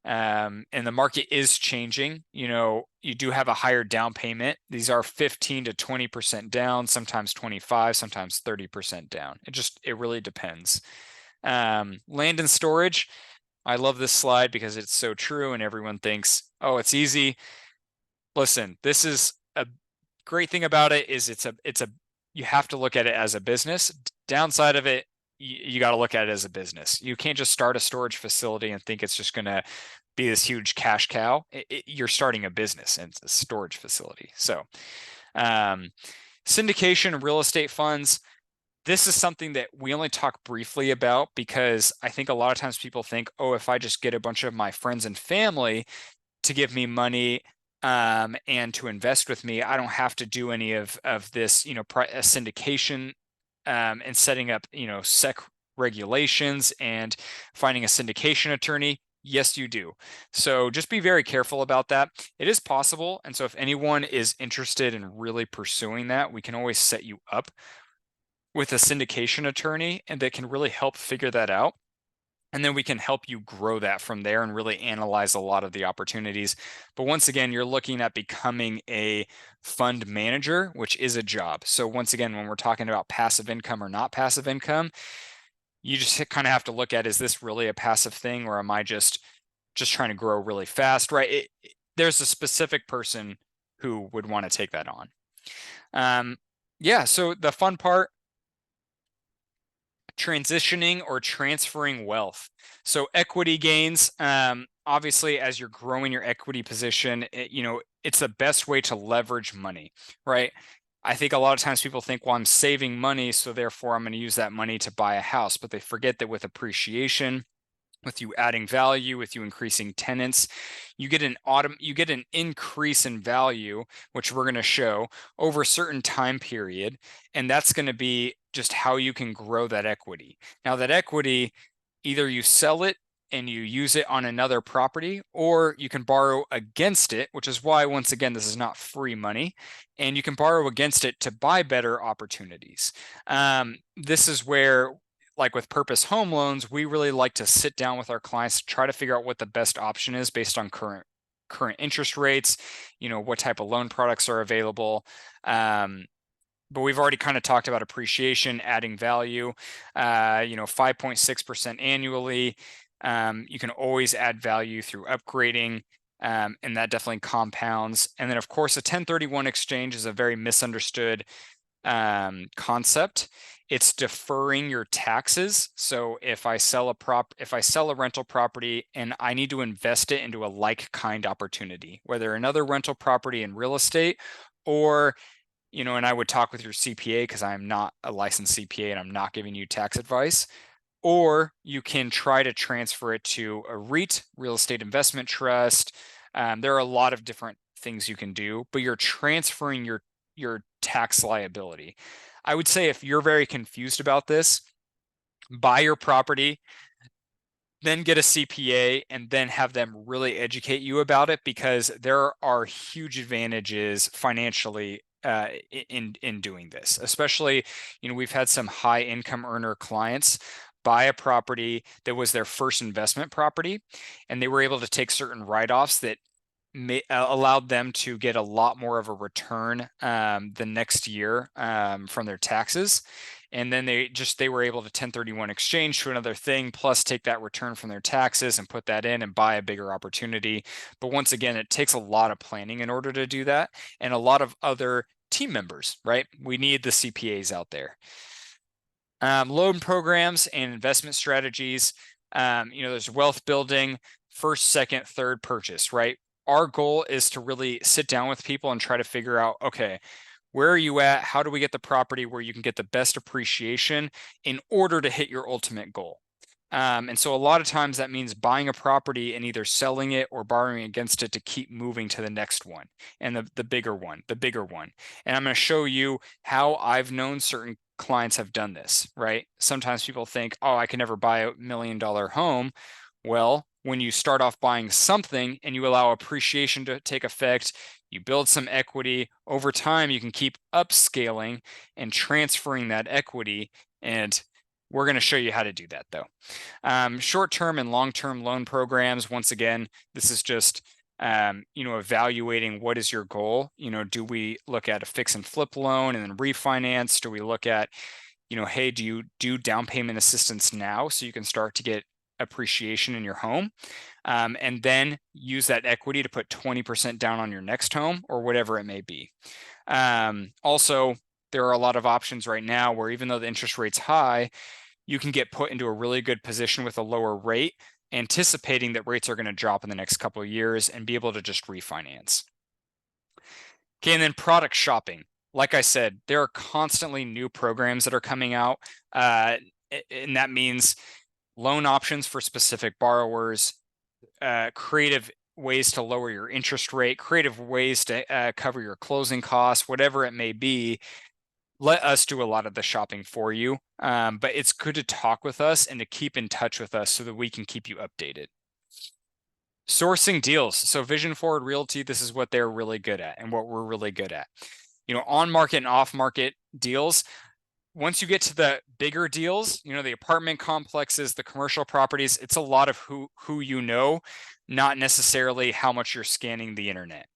And the market is changing. You do have a higher down payment. These are 15 to 20% down, sometimes 25, sometimes 30% down. It really depends. Land and storage. I love this slide because it's so true and everyone thinks, oh, it's easy. Listen, this is a great thing about it is you have to look at it as a business. Downside of it, you got to look at it as a business. You can't just start a storage facility and think it's just going to be this huge cash cow. You're starting a business and it's a storage facility. So syndication and real estate funds. This is something that we only talk briefly about because I think a lot of times people think, oh, if I just get a bunch of my friends and family to give me money and to invest with me, I don't have to do any of this, a syndication and setting up, SEC regulations and finding a syndication attorney. Yes, you do. So just be very careful about that. It is possible. And so if anyone is interested in really pursuing that, we can always set you up with a syndication attorney and that can really help figure that out. And then we can help you grow that from there and really analyze a lot of the opportunities. But once again, you're looking at becoming a fund manager, which is a job. So once again, when we're talking about passive income or not passive income, you just kind of have to look at, is this really a passive thing, or am I just trying to grow really fast, right? There's a specific person who would want to take that on. Yeah, so the fun part, transitioning or transferring wealth. So equity gains, obviously, as you're growing your equity position, it's the best way to leverage money, right? I think a lot of times people think, well, I'm saving money, so therefore I'm going to use that money to buy a house. But they forget that with appreciation, with you adding value, with you increasing tenants, you get an increase in value, which we're going to show over a certain time period. And that's going to be just how you can grow that equity. Now, that equity, either you sell it and you use it on another property, or you can borrow against it, which is why, once again, this is not free money, and you can borrow against it to buy better opportunities. This is where, like with Purpose Home Loans, we really like to sit down with our clients to try to figure out what the best option is based on current interest rates, what type of loan products are available. But we've already kind of talked about appreciation, adding value, 5.6% annually. You can always add value through upgrading, and that definitely compounds. And then, of course, a 1031 exchange is a very misunderstood concept. It's deferring your taxes. So if I sell a rental property and I need to invest it into a like kind opportunity, whether another rental property in real estate, or and I would talk with your CPA, because I'm not a licensed CPA and I'm not giving you tax advice, or you can try to transfer it to a REIT, real estate investment trust. There are a lot of different things you can do, but you're transferring your tax liability. I would say, if you're very confused about this, buy your property, then get a CPA, and then have them really educate you about it, because there are huge advantages financially in doing this. Especially, we've had some high income earner clients buy a property that was their first investment property, and they were able to take certain write-offs that allowed them to get a lot more of a return the next year from their taxes. And then they were able to 1031 exchange to another thing, plus take that return from their taxes and put that in and buy a bigger opportunity. But once again, it takes a lot of planning in order to do that, and a lot of other team members, right? We need the CPAs out there. Loan programs and investment strategies. There's wealth building, first, second, third purchase, right? Our goal is to really sit down with people and try to figure out, okay, where are you at? How do we get the property where you can get the best appreciation in order to hit your ultimate goal? And so a lot of times that means buying a property and either selling it or borrowing against it to keep moving to the next one and the bigger one. And I'm going to show you how I've known certain clients have done this, right? Sometimes people think, oh, I can never buy a $1 million home. Well, when you start off buying something and you allow appreciation to take effect, you build some equity over time, you can keep upscaling and transferring that equity. And we're going to show you how to do that though. Short-term and long-term loan programs. Once again, this is just evaluating what is your goal. Do we look at a fix and flip loan and then refinance? Do we look at, hey, do you do down payment assistance now so you can start to get appreciation in your home, and then use that equity to put 20% down on your next home or whatever it may be. Also, there are a lot of options right now where even though the interest rate's high, you can get put into a really good position with a lower rate, anticipating that rates are going to drop in the next couple of years and be able to just refinance. Okay, and then product shopping. Like I said, there are constantly new programs that are coming out, and that means loan options for specific borrowers, creative ways to lower your interest rate, creative ways to cover your closing costs, whatever it may be. Let us do a lot of the shopping for you, but it's good to talk with us and to keep in touch with us so that we can keep you updated. Sourcing deals. So Vision Forward Realty, this is what they're really good at and what we're really good at. On market and off market deals. Once you get to the bigger deals, the apartment complexes, the commercial properties, it's a lot of who you know, not necessarily how much you're scanning the internet.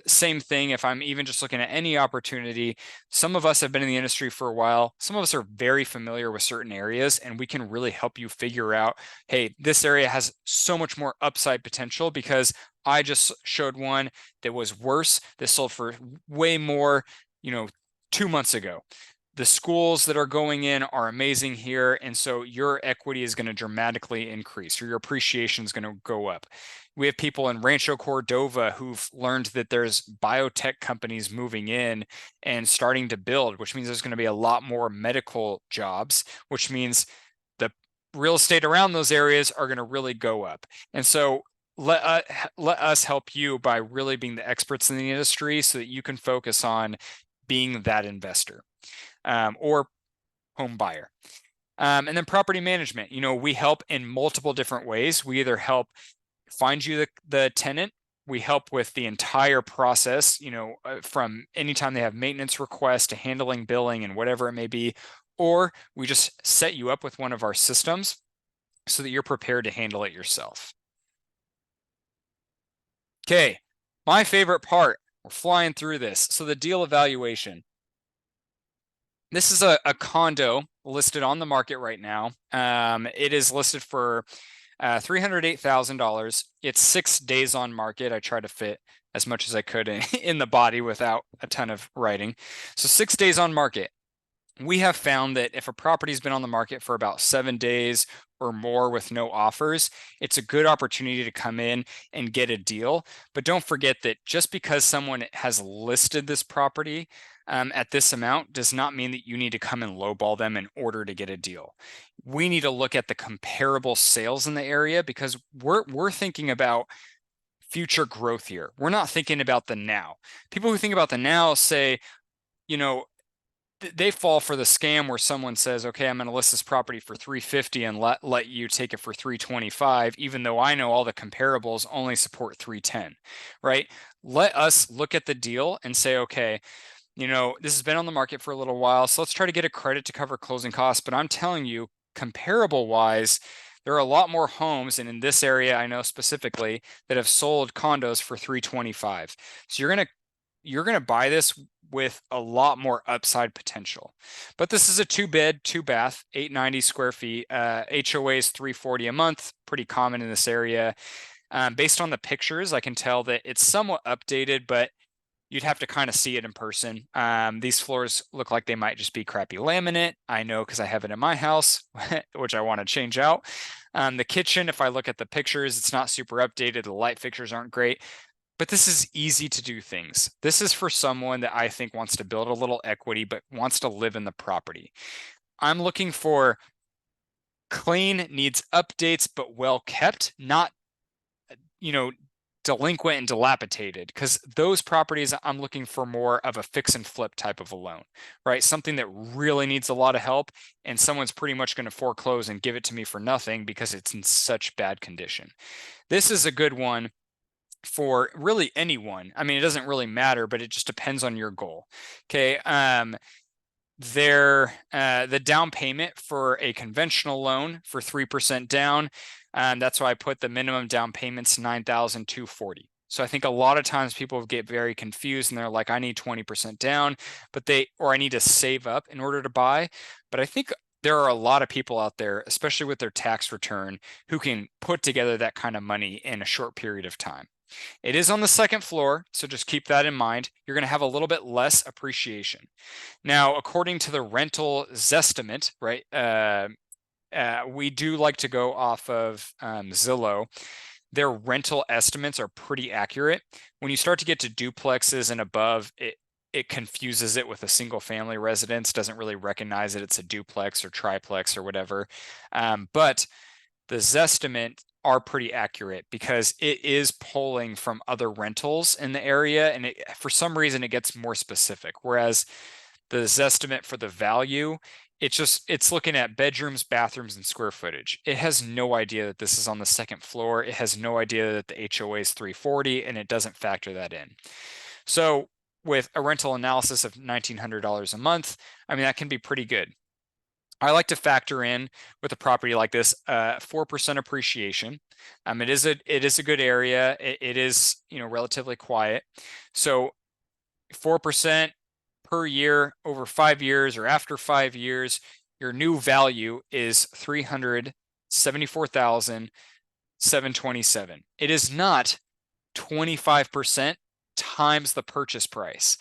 Same thing, if I'm even just looking at any opportunity, some of us have been in the industry for a while. Some of us are very familiar with certain areas, and we can really help you figure out, hey, this area has so much more upside potential because I just showed one that was worse, that sold for way more, 2 months ago. The schools that are going in are amazing here, and so your equity is going to dramatically increase, or your appreciation is going to go up. We have people in Rancho Cordova who've learned that there's biotech companies moving in and starting to build, which means there's going to be a lot more medical jobs, which means the real estate around those areas are going to really go up. And so let us help you by really being the experts in the industry so that you can focus on being that investor. Or home buyer. And then property management. We help in multiple different ways. We either help find you the tenant. We help with the entire process, from anytime they have maintenance requests to handling billing and whatever it may be, or we just set you up with one of our systems so that you're prepared to handle it yourself. Okay, my favorite part. We're flying through this. So the deal evaluation. This is a condo listed on the market right now. It is listed for $308,000. It's 6 days on market. I try to fit as much as I could in the body without a ton of writing. So 6 days on market. We have found that if a property's been on the market for about 7 days or more with no offers, it's a good opportunity to come in and get a deal. But don't forget that just because someone has listed this property at this amount does not mean that you need to come and lowball them in order to get a deal. We need to look at the comparable sales in the area because we're thinking about future growth here. We're not thinking about the now. People who think about the now say, they fall for the scam where someone says, okay, I'm going to list this property for $350 and let you take it for $325, even though I know all the comparables only support $310, right? Let us look at the deal and say, okay, this has been on the market for a little while, so let's try to get a credit to cover closing costs. But I'm telling you, comparable wise, there are a lot more homes, and in this area, I know specifically, that have sold condos for 325. So you're gonna buy this with a lot more upside potential. But this is a 2-bed, 2-bath, 890 square feet. HOA is 340 a month, pretty common in this area. Based on the pictures, I can tell that it's somewhat updated, but you'd have to kind of see it in person. These floors look like they might just be crappy laminate. I know because I have it in my house, which I want to change out. The kitchen, if I look at the pictures, it's not super updated. The light fixtures aren't great, but this is easy to do things. This is for someone that I think wants to build a little equity, but wants to live in the property. I'm looking for clean, needs updates, but well kept, not, delinquent and dilapidated, because those properties, I'm looking for more of a fix and flip type of a loan, right? Something that really needs a lot of help, and someone's pretty much going to foreclose and give it to me for nothing because it's in such bad condition. This is a good one for really anyone. I mean, it doesn't really matter, but it just depends on your goal. Okay. The down payment for a conventional loan for 3% down, that's why I put the minimum down payments $9,240. So I think a lot of times people get very confused and they're like, I need 20% down, or I need to save up in order to buy. But I think there are a lot of people out there, especially with their tax return, who can put together that kind of money in a short period of time. It is on the second floor, so just keep that in mind. You're going to have a little bit less appreciation. Now, according to the rental Zestimate, right, we do like to go off of Zillow. Their rental estimates are pretty accurate. When you start to get to duplexes and above, it confuses it with a single family residence, doesn't really recognize that it's a duplex or triplex or whatever. But the Zestimate are pretty accurate because it is pulling from other rentals in the area, and for some reason it gets more specific. Whereas the Zestimate for the value, it's looking at bedrooms, bathrooms, and square footage. It has no idea that this is on the second floor. It has no idea that the HOA is 340, and it doesn't factor that in. So with a rental analysis of $1,900 a month, I mean, that can be pretty good. I like to factor in with a property like this 4% appreciation. It is a good area. It is relatively quiet. So 4% per year over 5 years or after 5 years, your new value is $374,727. It is not 25% times the purchase price,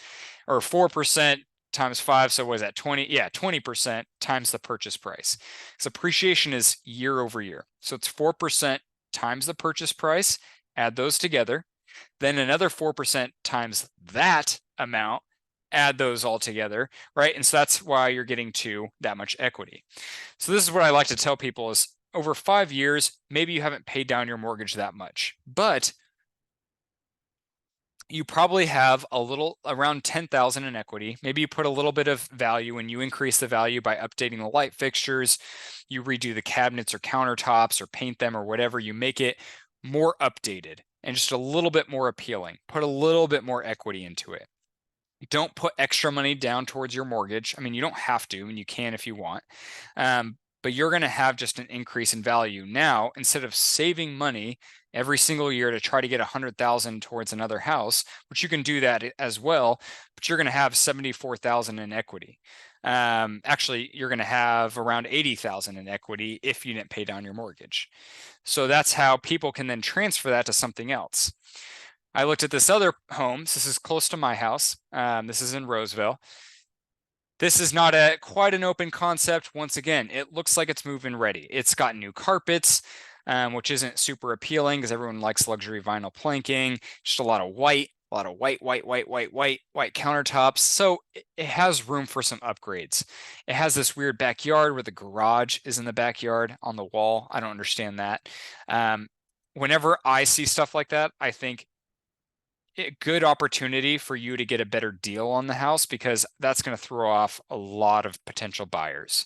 or 4% times 5. So what is that? 20% times the purchase price. So appreciation is year over year. So it's 4% times the purchase price, add those together, then another 4% times that amount, add those all together, right? And so that's why you're getting to that much equity. So this is what I like to tell people is over 5 years, maybe you haven't paid down your mortgage that much, but you probably have around 10,000 in equity. Maybe you put a little bit of value and you increase the value by updating the light fixtures. You redo the cabinets or countertops or paint them or whatever. You make it more updated and just a little bit more appealing. Put a little bit more equity into it. Don't put extra money down towards your mortgage. I mean, you don't have to, and you can if you want. But you're going to have just an increase in value. Now, instead of saving money every single year to try to get 100,000 towards another house, which you can do that as well, but you're going to have 74,000 in equity. Actually, you're going to have around 80,000 in equity if you didn't pay down your mortgage. So that's how people can then transfer that to something else. I looked at this other home. This is close to my house. This is in Roseville. This is not quite an open concept. Once again, it looks like it's move-in ready. It's got new carpets, which isn't super appealing because everyone likes luxury vinyl planking. Just a lot of white countertops. So it has room for some upgrades. It has this weird backyard where the garage is in the backyard on the wall. I don't understand that. Whenever I see stuff like that, I think good opportunity for you to get a better deal on the house, because that's going to throw off a lot of potential buyers.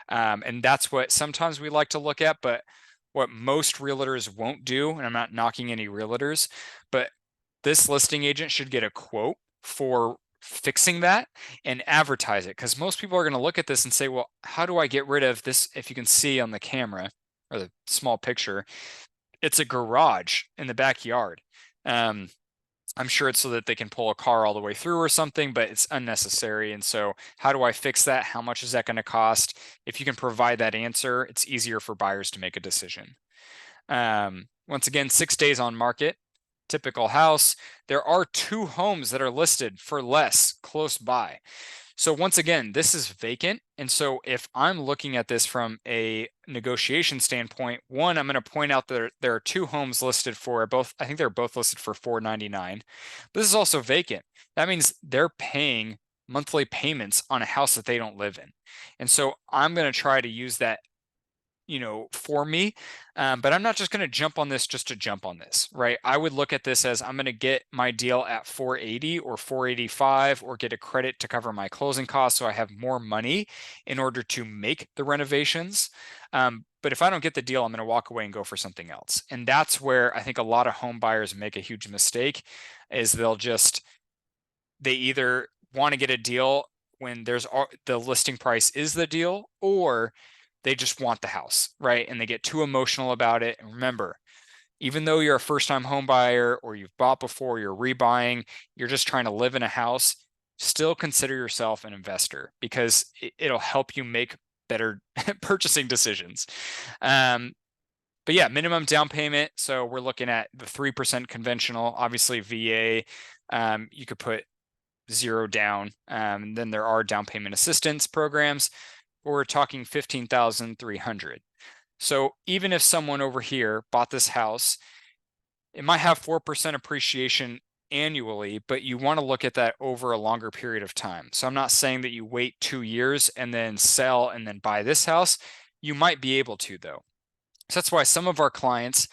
And that's what sometimes we like to look at, but what most realtors won't do, and I'm not knocking any realtors, but this listing agent should get a quote for fixing that and advertise it, because most people are going to look at this and say, well, how do I get rid of this? If you can see on the camera or the small picture, it's a garage in the backyard. Um, I'm sure it's so that they can pull a car all the way through or something, but it's unnecessary. And so how do I fix that? How much is that going to cost? If you can provide that answer, it's easier for buyers to make a decision. Once again, 6 days on market, typical house. There are 2 homes that are listed for less close by. So once again, this is vacant. And so if I'm looking at this from a negotiation standpoint, one, I'm going to point out that there are 2 homes listed for both. I think they're both listed for $499. This is also vacant. That means they're paying monthly payments on a house that they don't live in. And so I'm going to try to use that, for me. But I'm not just going to jump on this just to jump on this, right? I would look at this as I'm going to get my deal at 480 or 485 or get a credit to cover my closing costs so I have more money in order to make the renovations. But if I don't get the deal, I'm going to walk away and go for something else. And that's where I think a lot of home buyers make a huge mistake, is they either want to get a deal when the listing price is the deal, or they just want the house, right? And they get too emotional about it. And remember, even though you're a first-time home buyer or you've bought before, you're rebuying, you're just trying to live in a house, still consider yourself an investor, because it'll help you make better purchasing decisions. But yeah, minimum down payment. So we're looking at the 3% conventional, obviously VA. You could put 0 down. Then there are down payment assistance programs. We're talking 15,300. So even if someone over here bought this house, it might have 4% appreciation annually, but you want to look at that over a longer period of time. So I'm not saying that you wait 2 years and then sell and then buy this house. You might be able to, though. So that's why some of our clients,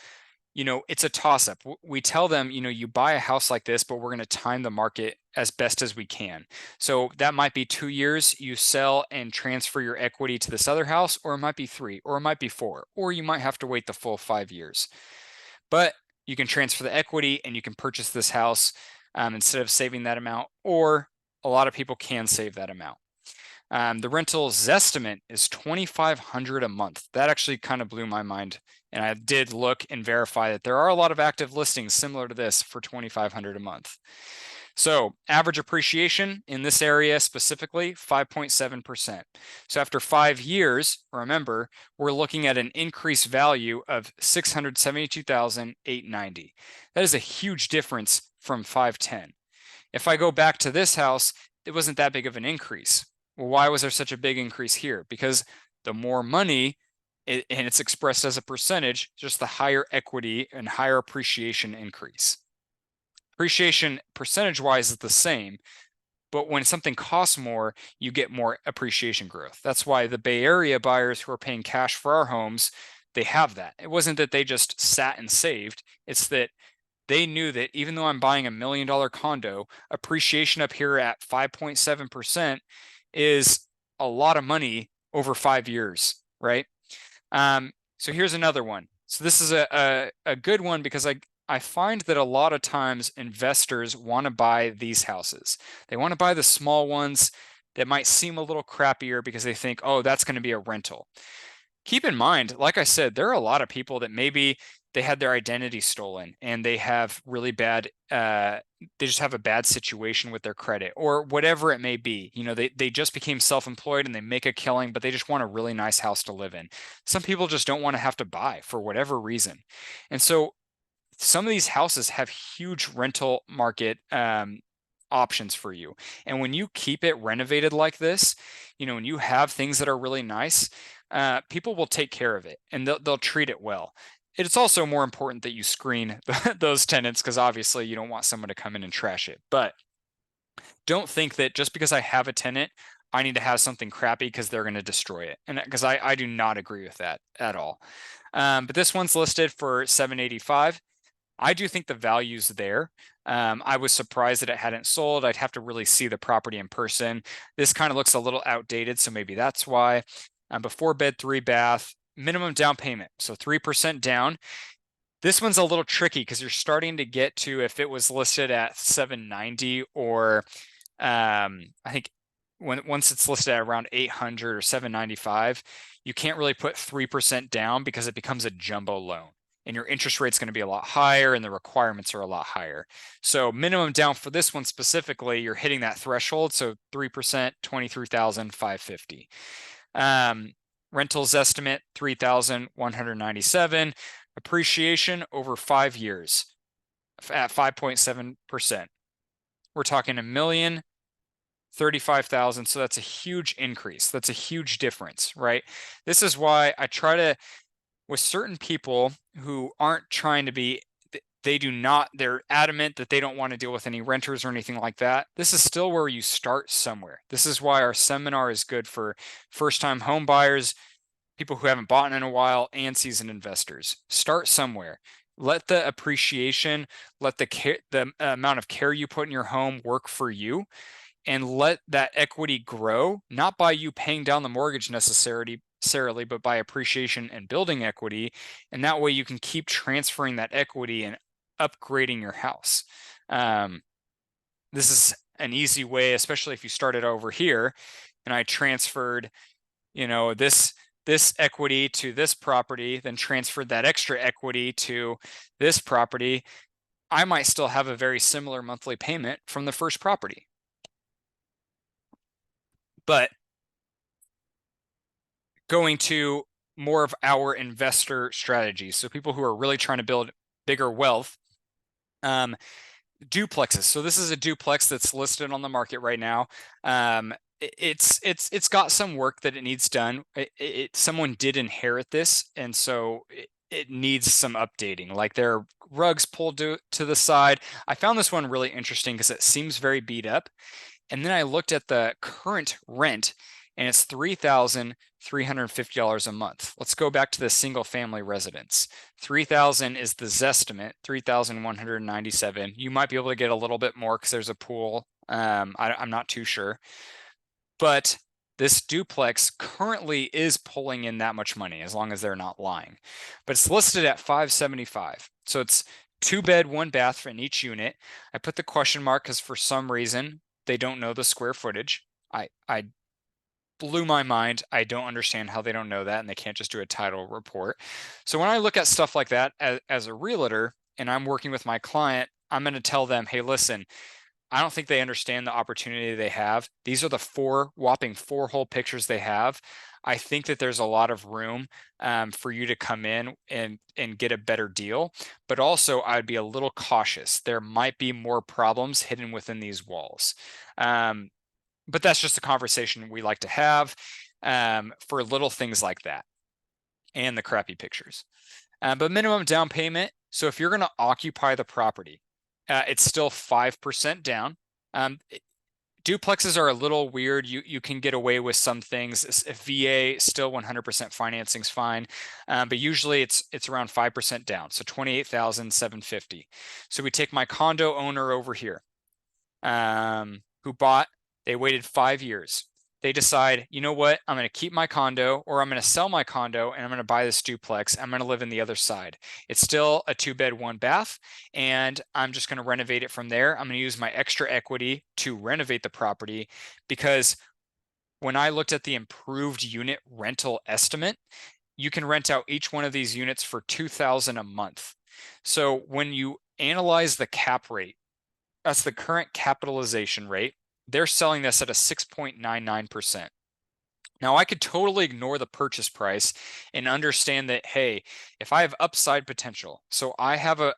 it's a toss up. We tell them, you buy a house like this, but we're going to time the market as best as we can. So that might be 2 years, you sell and transfer your equity to this other house, or it might be 3, or it might be 4, or you might have to wait the full 5 years. But you can transfer the equity and you can purchase this house instead of saving that amount, or a lot of people can save that amount. The rental Zestimate is $2,500 a month. That actually kind of blew my mind. And I did look and verify that there are a lot of active listings similar to this for $2,500 a month. So average appreciation in this area specifically, 5.7%. So after 5 years, remember, we're looking at an increased value of $672,890. That is a huge difference from 510. If I go back to this house, it wasn't that big of an increase. Well, why was there such a big increase here? Because the more money, and it's expressed as a percentage, just the higher equity and higher appreciation increase. Appreciation percentage-wise is the same, but when something costs more, you get more appreciation growth. That's why the Bay Area buyers who are paying cash for our homes, they have that. It wasn't that they just sat and saved. It's that they knew that even though I'm buying $1 million condo, appreciation up here at 5.7% is a lot of money over 5 years, right? So here's another one. So this is a good one, because I find that a lot of times investors want to buy these houses. They want to buy the small ones that might seem a little crappier because they think, oh, that's going to be a rental. Keep in mind, like I said, there are a lot of people that maybe they had their identity stolen and they have really bad, they just have a bad situation with their credit or whatever it may be. They just became self-employed and they make a killing, but they just want a really nice house to live in. Some people just don't want to have to buy for whatever reason. And so some of these houses have huge rental market options for you. And when you keep it renovated like this, when you have things that are really nice, people will take care of it and they'll treat it well. It's also more important that you screen those tenants, because obviously you don't want someone to come in and trash it. But don't think that just because I have a tenant, I need to have something crappy because they're going to destroy it. And because I do not agree with that at all. But this one's listed for $785. I do think the value's there. I was surprised that it hadn't sold. I'd have to really see the property in person. This kind of looks a little outdated, so maybe that's why. But 4-bed, 3-bath, minimum down payment, so 3% down. This one's a little tricky because you're starting to get to, if it was listed at 790 or I think once it's listed at around 800 or 795, you can't really put 3% down because it becomes a jumbo loan. And your interest rate's going to be a lot higher and the requirements are a lot higher. So minimum down for this one specifically, you're hitting that threshold. So 3%, 23,550. Rentals estimate 3,197. Appreciation over 5 years at 5.7%. We're talking $1,035,000. So that's a huge increase. That's a huge difference, right? This is why I try to, with certain people who aren't trying to be, they're adamant that they don't want to deal with any renters or anything like that. This is still where you start somewhere. This is why our seminar is good for first-time home buyers, people who haven't bought in a while, and seasoned investors. Start somewhere. Let the appreciation, let the amount of care you put in your home work for you, and let that equity grow, not by you paying down the mortgage necessarily, but by appreciation and building equity. And that way you can keep transferring that equity and upgrading your house. This is an easy way, especially if you started over here and I transferred, this equity to this property, then transferred that extra equity to this property. I might still have a very similar monthly payment from the first property. But going to more of our investor strategies, so people who are really trying to build bigger wealth, duplexes. So this is a duplex that's listed on the market right now. It's got some work that it needs done. Someone did inherit this, and so it needs some updating. Like there are rugs pulled to the side. I found this one really interesting because it seems very beat up. And then I looked at the current rent, and it's $3,350 a month. Let's go back to the single family residence. 3,000 is the Zestimate, 3,197. You might be able to get a little bit more because there's a pool. I'm not too sure. But this duplex currently is pulling in that much money as long as they're not lying. But it's listed at $575. So it's 2-bed, 1-bath in each unit. I put the question mark because for some reason they don't know the square footage. I blew my mind. I don't understand how they don't know that and they can't just do a title report. So when I look at stuff like that as a realtor and I'm working with my client, I'm going to tell them, hey, listen, I don't think they understand the opportunity they have. These are the whopping 4 whole pictures they have. I think that there's a lot of room for you to come in and get a better deal. But also, I'd be a little cautious. There might be more problems hidden within these walls. But that's just a conversation we like to have for little things like that and the crappy pictures. But minimum down payment. So if you're going to occupy the property, it's still 5% down. Duplexes are a little weird. You can get away with some things. If VA, still 100% financing is fine, but usually it's around 5% down, so 28,750. So we take my condo owner over here, who bought. They waited 5 years. They decide, you know what, I'm going to keep my condo, or I'm going to sell my condo and I'm going to buy this duplex. I'm going to live in the other side. It's still a 2-bed, 1-bath, and I'm just going to renovate it from there. I'm going to use my extra equity to renovate the property, because when I looked at the improved unit rental estimate, you can rent out each one of these units for $2,000 a month. So when you analyze the cap rate, that's the current capitalization rate. They're selling this at a 6.99%. Now, I could totally ignore the purchase price and understand that, hey, if I have upside potential, so I have a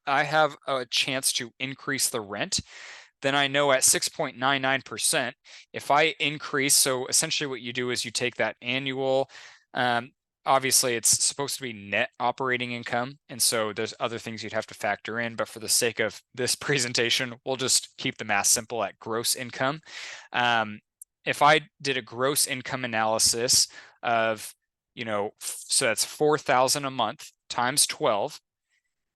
chance to increase the rent, then I know at 6.99%, if I increase, so essentially what you do is you take that annual, obviously it's supposed to be net operating income, and so there's other things you'd have to factor in, but for the sake of this presentation, we'll just keep the math simple at gross income. If I did a gross income analysis of, so that's 4,000 a month times 12,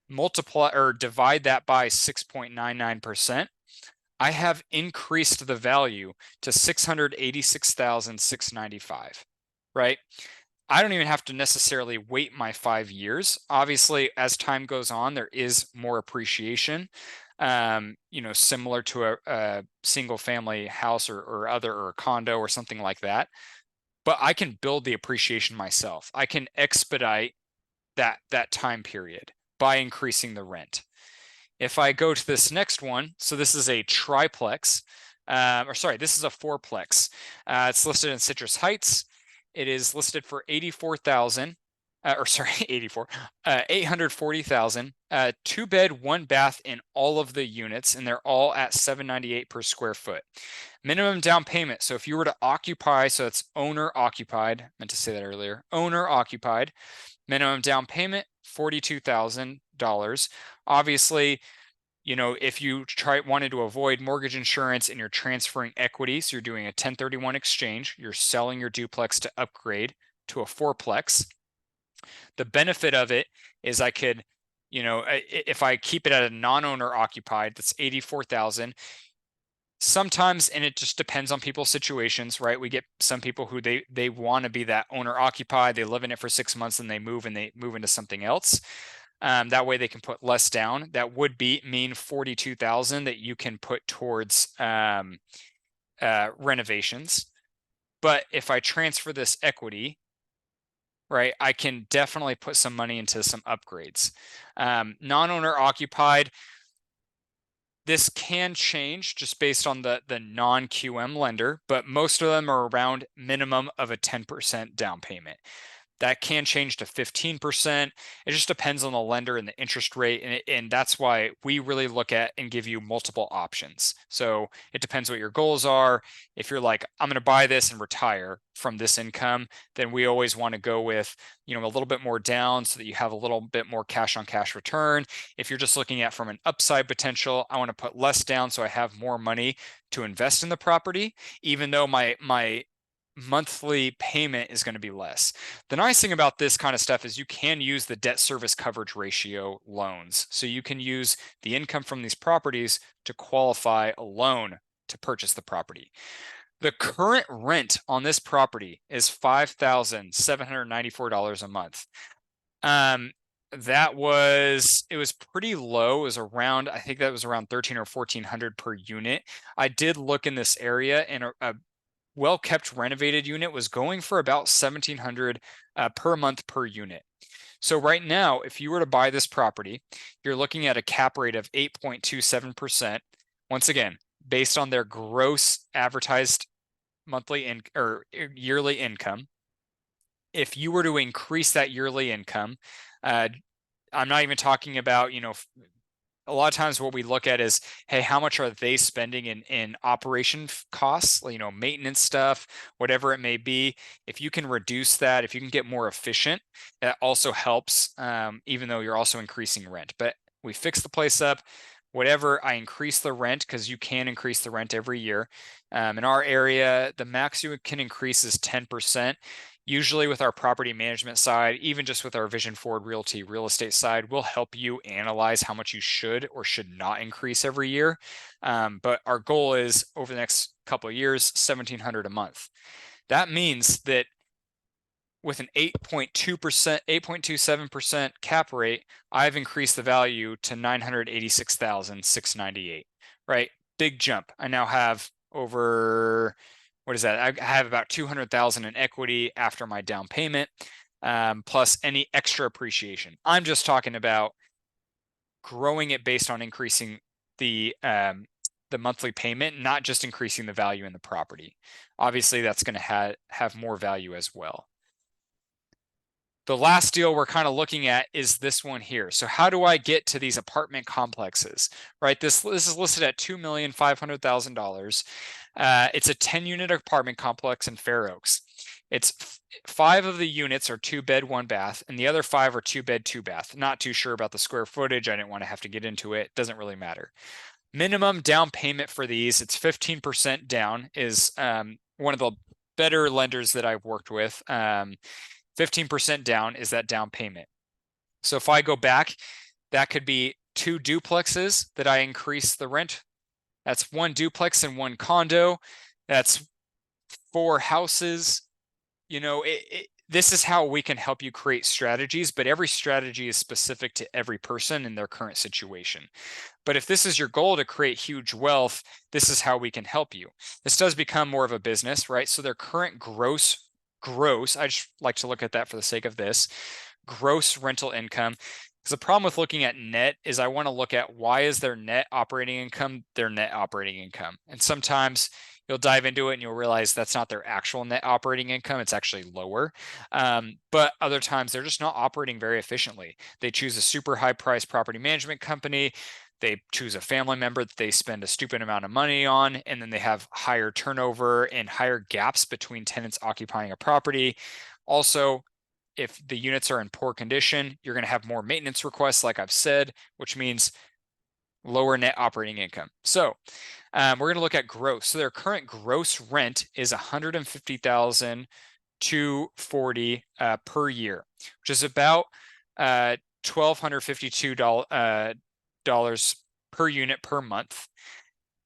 multiply or divide that by 6.99%, I have increased the value to $686,695, right? I don't even have to necessarily wait my 5 years. Obviously, as time goes on, there is more appreciation, similar to a single family house or a condo or something like that. But I can build the appreciation myself. I can expedite that time period by increasing the rent. If I go to this next one, so this is a triplex, this is a fourplex. It's listed in Citrus Heights. It is listed for 84,000, 840,000. 2 bed, 1 bath in all of the units, and they're all at $798 per square foot. Minimum down payment. So if you were to occupy, so it's owner occupied. Meant to say that earlier. Owner occupied. Minimum down payment, $42,000. Obviously, if you wanted to avoid mortgage insurance and you're transferring equity, so you're doing a 1031 exchange, you're selling your duplex to upgrade to a fourplex. The benefit of it is I could, if I keep it at a non-owner occupied, that's 84,000. Sometimes, and it just depends on people's situations, right? We get some people who they want to be that owner occupied, they live in it for 6 months and they move into something else. That way they can put less down. That would mean 42,000 that you can put towards renovations. But if I transfer this equity, right, I can definitely put some money into some upgrades. Non-owner occupied, this can change just based on the non-QM lender, but most of them are around minimum of a 10% down payment. That can change to 15%. It just depends on the lender and the interest rate. And that's why we really look at and give you multiple options. So it depends what your goals are. If you're like, I'm going to buy this and retire from this income, then we always want to go with, a little bit more down so that you have a little bit more cash on cash return. If you're just looking at from an upside potential, I want to put less down so I have more money to invest in the property, even though my monthly payment is going to be less. The nice thing about this kind of stuff is you can use the debt service coverage ratio loans. So you can use the income from these properties to qualify a loan to purchase the property. The current rent on this property is $5,794 a month. It was pretty low. It was around, I think that was around 13 or 1400 per unit. I did look in this area, and a well-kept renovated unit was going for about $1,700 per month per unit. So right now, if you were to buy this property, you're looking at a cap rate of 8.27%. Once again, based on their gross advertised monthly or yearly income. If you were to increase that yearly income, I'm not even talking about, a lot of times what we look at is, hey, how much are they spending in operation costs, maintenance stuff, whatever it may be. If you can reduce that, if you can get more efficient, that also helps, even though you're also increasing rent. But we fix the place up, whatever, I increase the rent, because you can increase the rent every year. In our area, the max you can increase is 10%. Usually with our property management side, even just with our Vision Forward Realty real estate side, we'll help you analyze how much you should or should not increase every year. But our goal is over the next couple of years, $1,700 a month. That means that with an 8.2%, 8.27% cap rate, I've increased the value to $986,698, right? Big jump. I now have over, what is that? I have about $200,000 in equity after my down payment, plus any extra appreciation. I'm just talking about growing it based on increasing the monthly payment, not just increasing the value in the property. Obviously, that's going to have more value as well. The last deal we're kind of looking at is this one here. So how do I get to these apartment complexes, right? This is listed at $2,500,000. It's a 10-unit apartment complex in Fair Oaks. It's 5 of the units are 2-bed, 1-bath, and the other 5 are 2-bed, 2-bath. Not too sure about the square footage. I didn't want to have to get into it. Doesn't really matter. Minimum down payment for these, it's 15% down, is one of the better lenders that I've worked with. 15% down is that down payment. So if I go back, that could be 2 duplexes that I increase the rent. That's 1 duplex and 1 condo. That's 4 houses. this is how we can help you create strategies, but every strategy is specific to every person in their current situation. But if this is your goal to create huge wealth, this is how we can help you. This does become more of a business, right? So their current gross, I just like to look at that for the sake of this, gross rental income. Because the problem with looking at net is I want to look at why is their net operating income their net operating income. And sometimes you'll dive into it and you'll realize that's not their actual net operating income. It's actually lower. But other times they're just not operating very efficiently. They choose a super high price property management company. They choose a family member that they spend a stupid amount of money on, and then they have higher turnover and higher gaps between tenants occupying a property. Also, if the units are in poor condition, you're going to have more maintenance requests, like I've said, which means lower net operating income. So we're going to look at gross. So their current gross rent is $150,240 per year, which is about $1,252 per unit per month.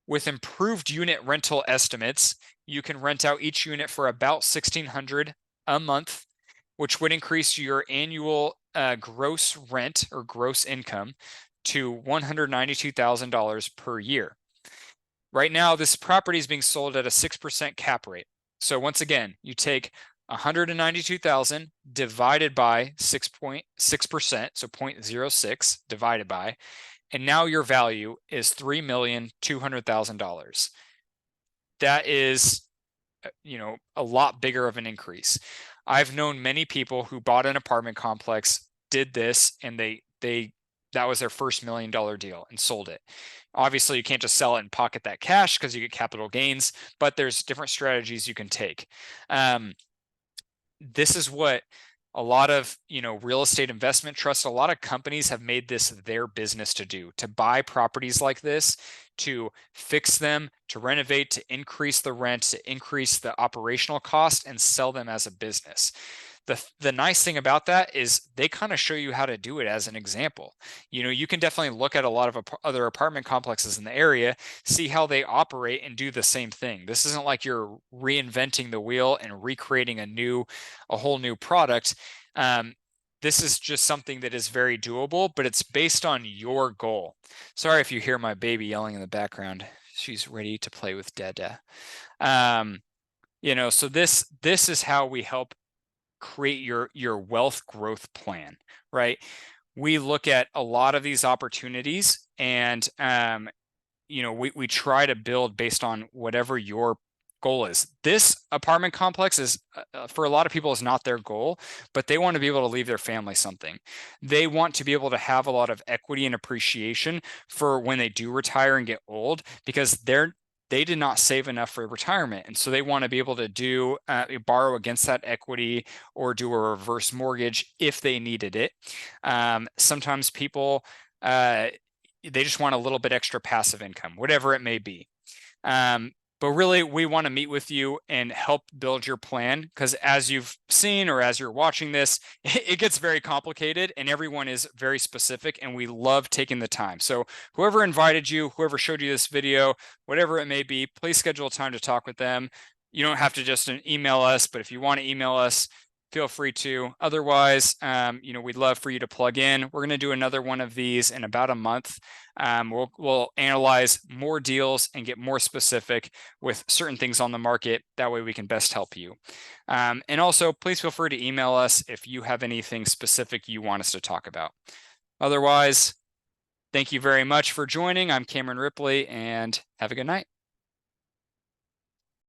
With improved unit rental estimates, you can rent out each unit for about $1,600 a month, which would increase your annual gross rent or gross income to $192,000 per year. Right now, this property is being sold at a 6% cap rate. So once again, you take 192,000 divided by 6.6%, so 0.06 divided by, and now your value is $3,200,000. That is, a lot bigger of an increase. I've known many people who bought an apartment complex, did this, and that was their first $1 million deal and sold it. Obviously, you can't just sell it and pocket that cash because you get capital gains, but there's different strategies you can take. This is what a lot of real estate investment trusts, a lot of companies have made this their business to do, to buy properties like this, to fix them, to renovate, to increase the rent, to increase the operational cost, and sell them as a business. The nice thing about that is they kind of show you how to do it as an example. You can definitely look at a lot of other apartment complexes in the area, see how they operate, and do the same thing. This isn't like you're reinventing the wheel and recreating a whole new product. This is just something that is very doable, but it's based on your goal. Sorry if you hear my baby yelling in the background. She's ready to play with Dada. So this is how we help create your wealth growth plan, right? We look at a lot of these opportunities, and we try to build based on whatever your goal is. This apartment complex is for a lot of people is not their goal, but they want to be able to leave their family something. They want to be able to have a lot of equity and appreciation for when they do retire and get old, because they did not save enough for retirement. And so they want to be able to borrow against that equity or do a reverse mortgage if they needed it. Sometimes people, they just want a little bit extra passive income, whatever it may be. But really, we want to meet with you and help build your plan, because as you've seen or as you're watching this, it gets very complicated and everyone is very specific, and we love taking the time. So whoever invited you, whoever showed you this video, whatever it may be, please schedule a time to talk with them. You don't have to just email us, but if you want to email us, feel free to. Otherwise, we'd love for you to plug in. We're going to do another one of these in about a month. We'll analyze more deals and get more specific with certain things on the market. That way we can best help you. And also, please feel free to email us if you have anything specific you want us to talk about. Otherwise, thank you very much for joining. I'm Cameron Ripley, and have a good night.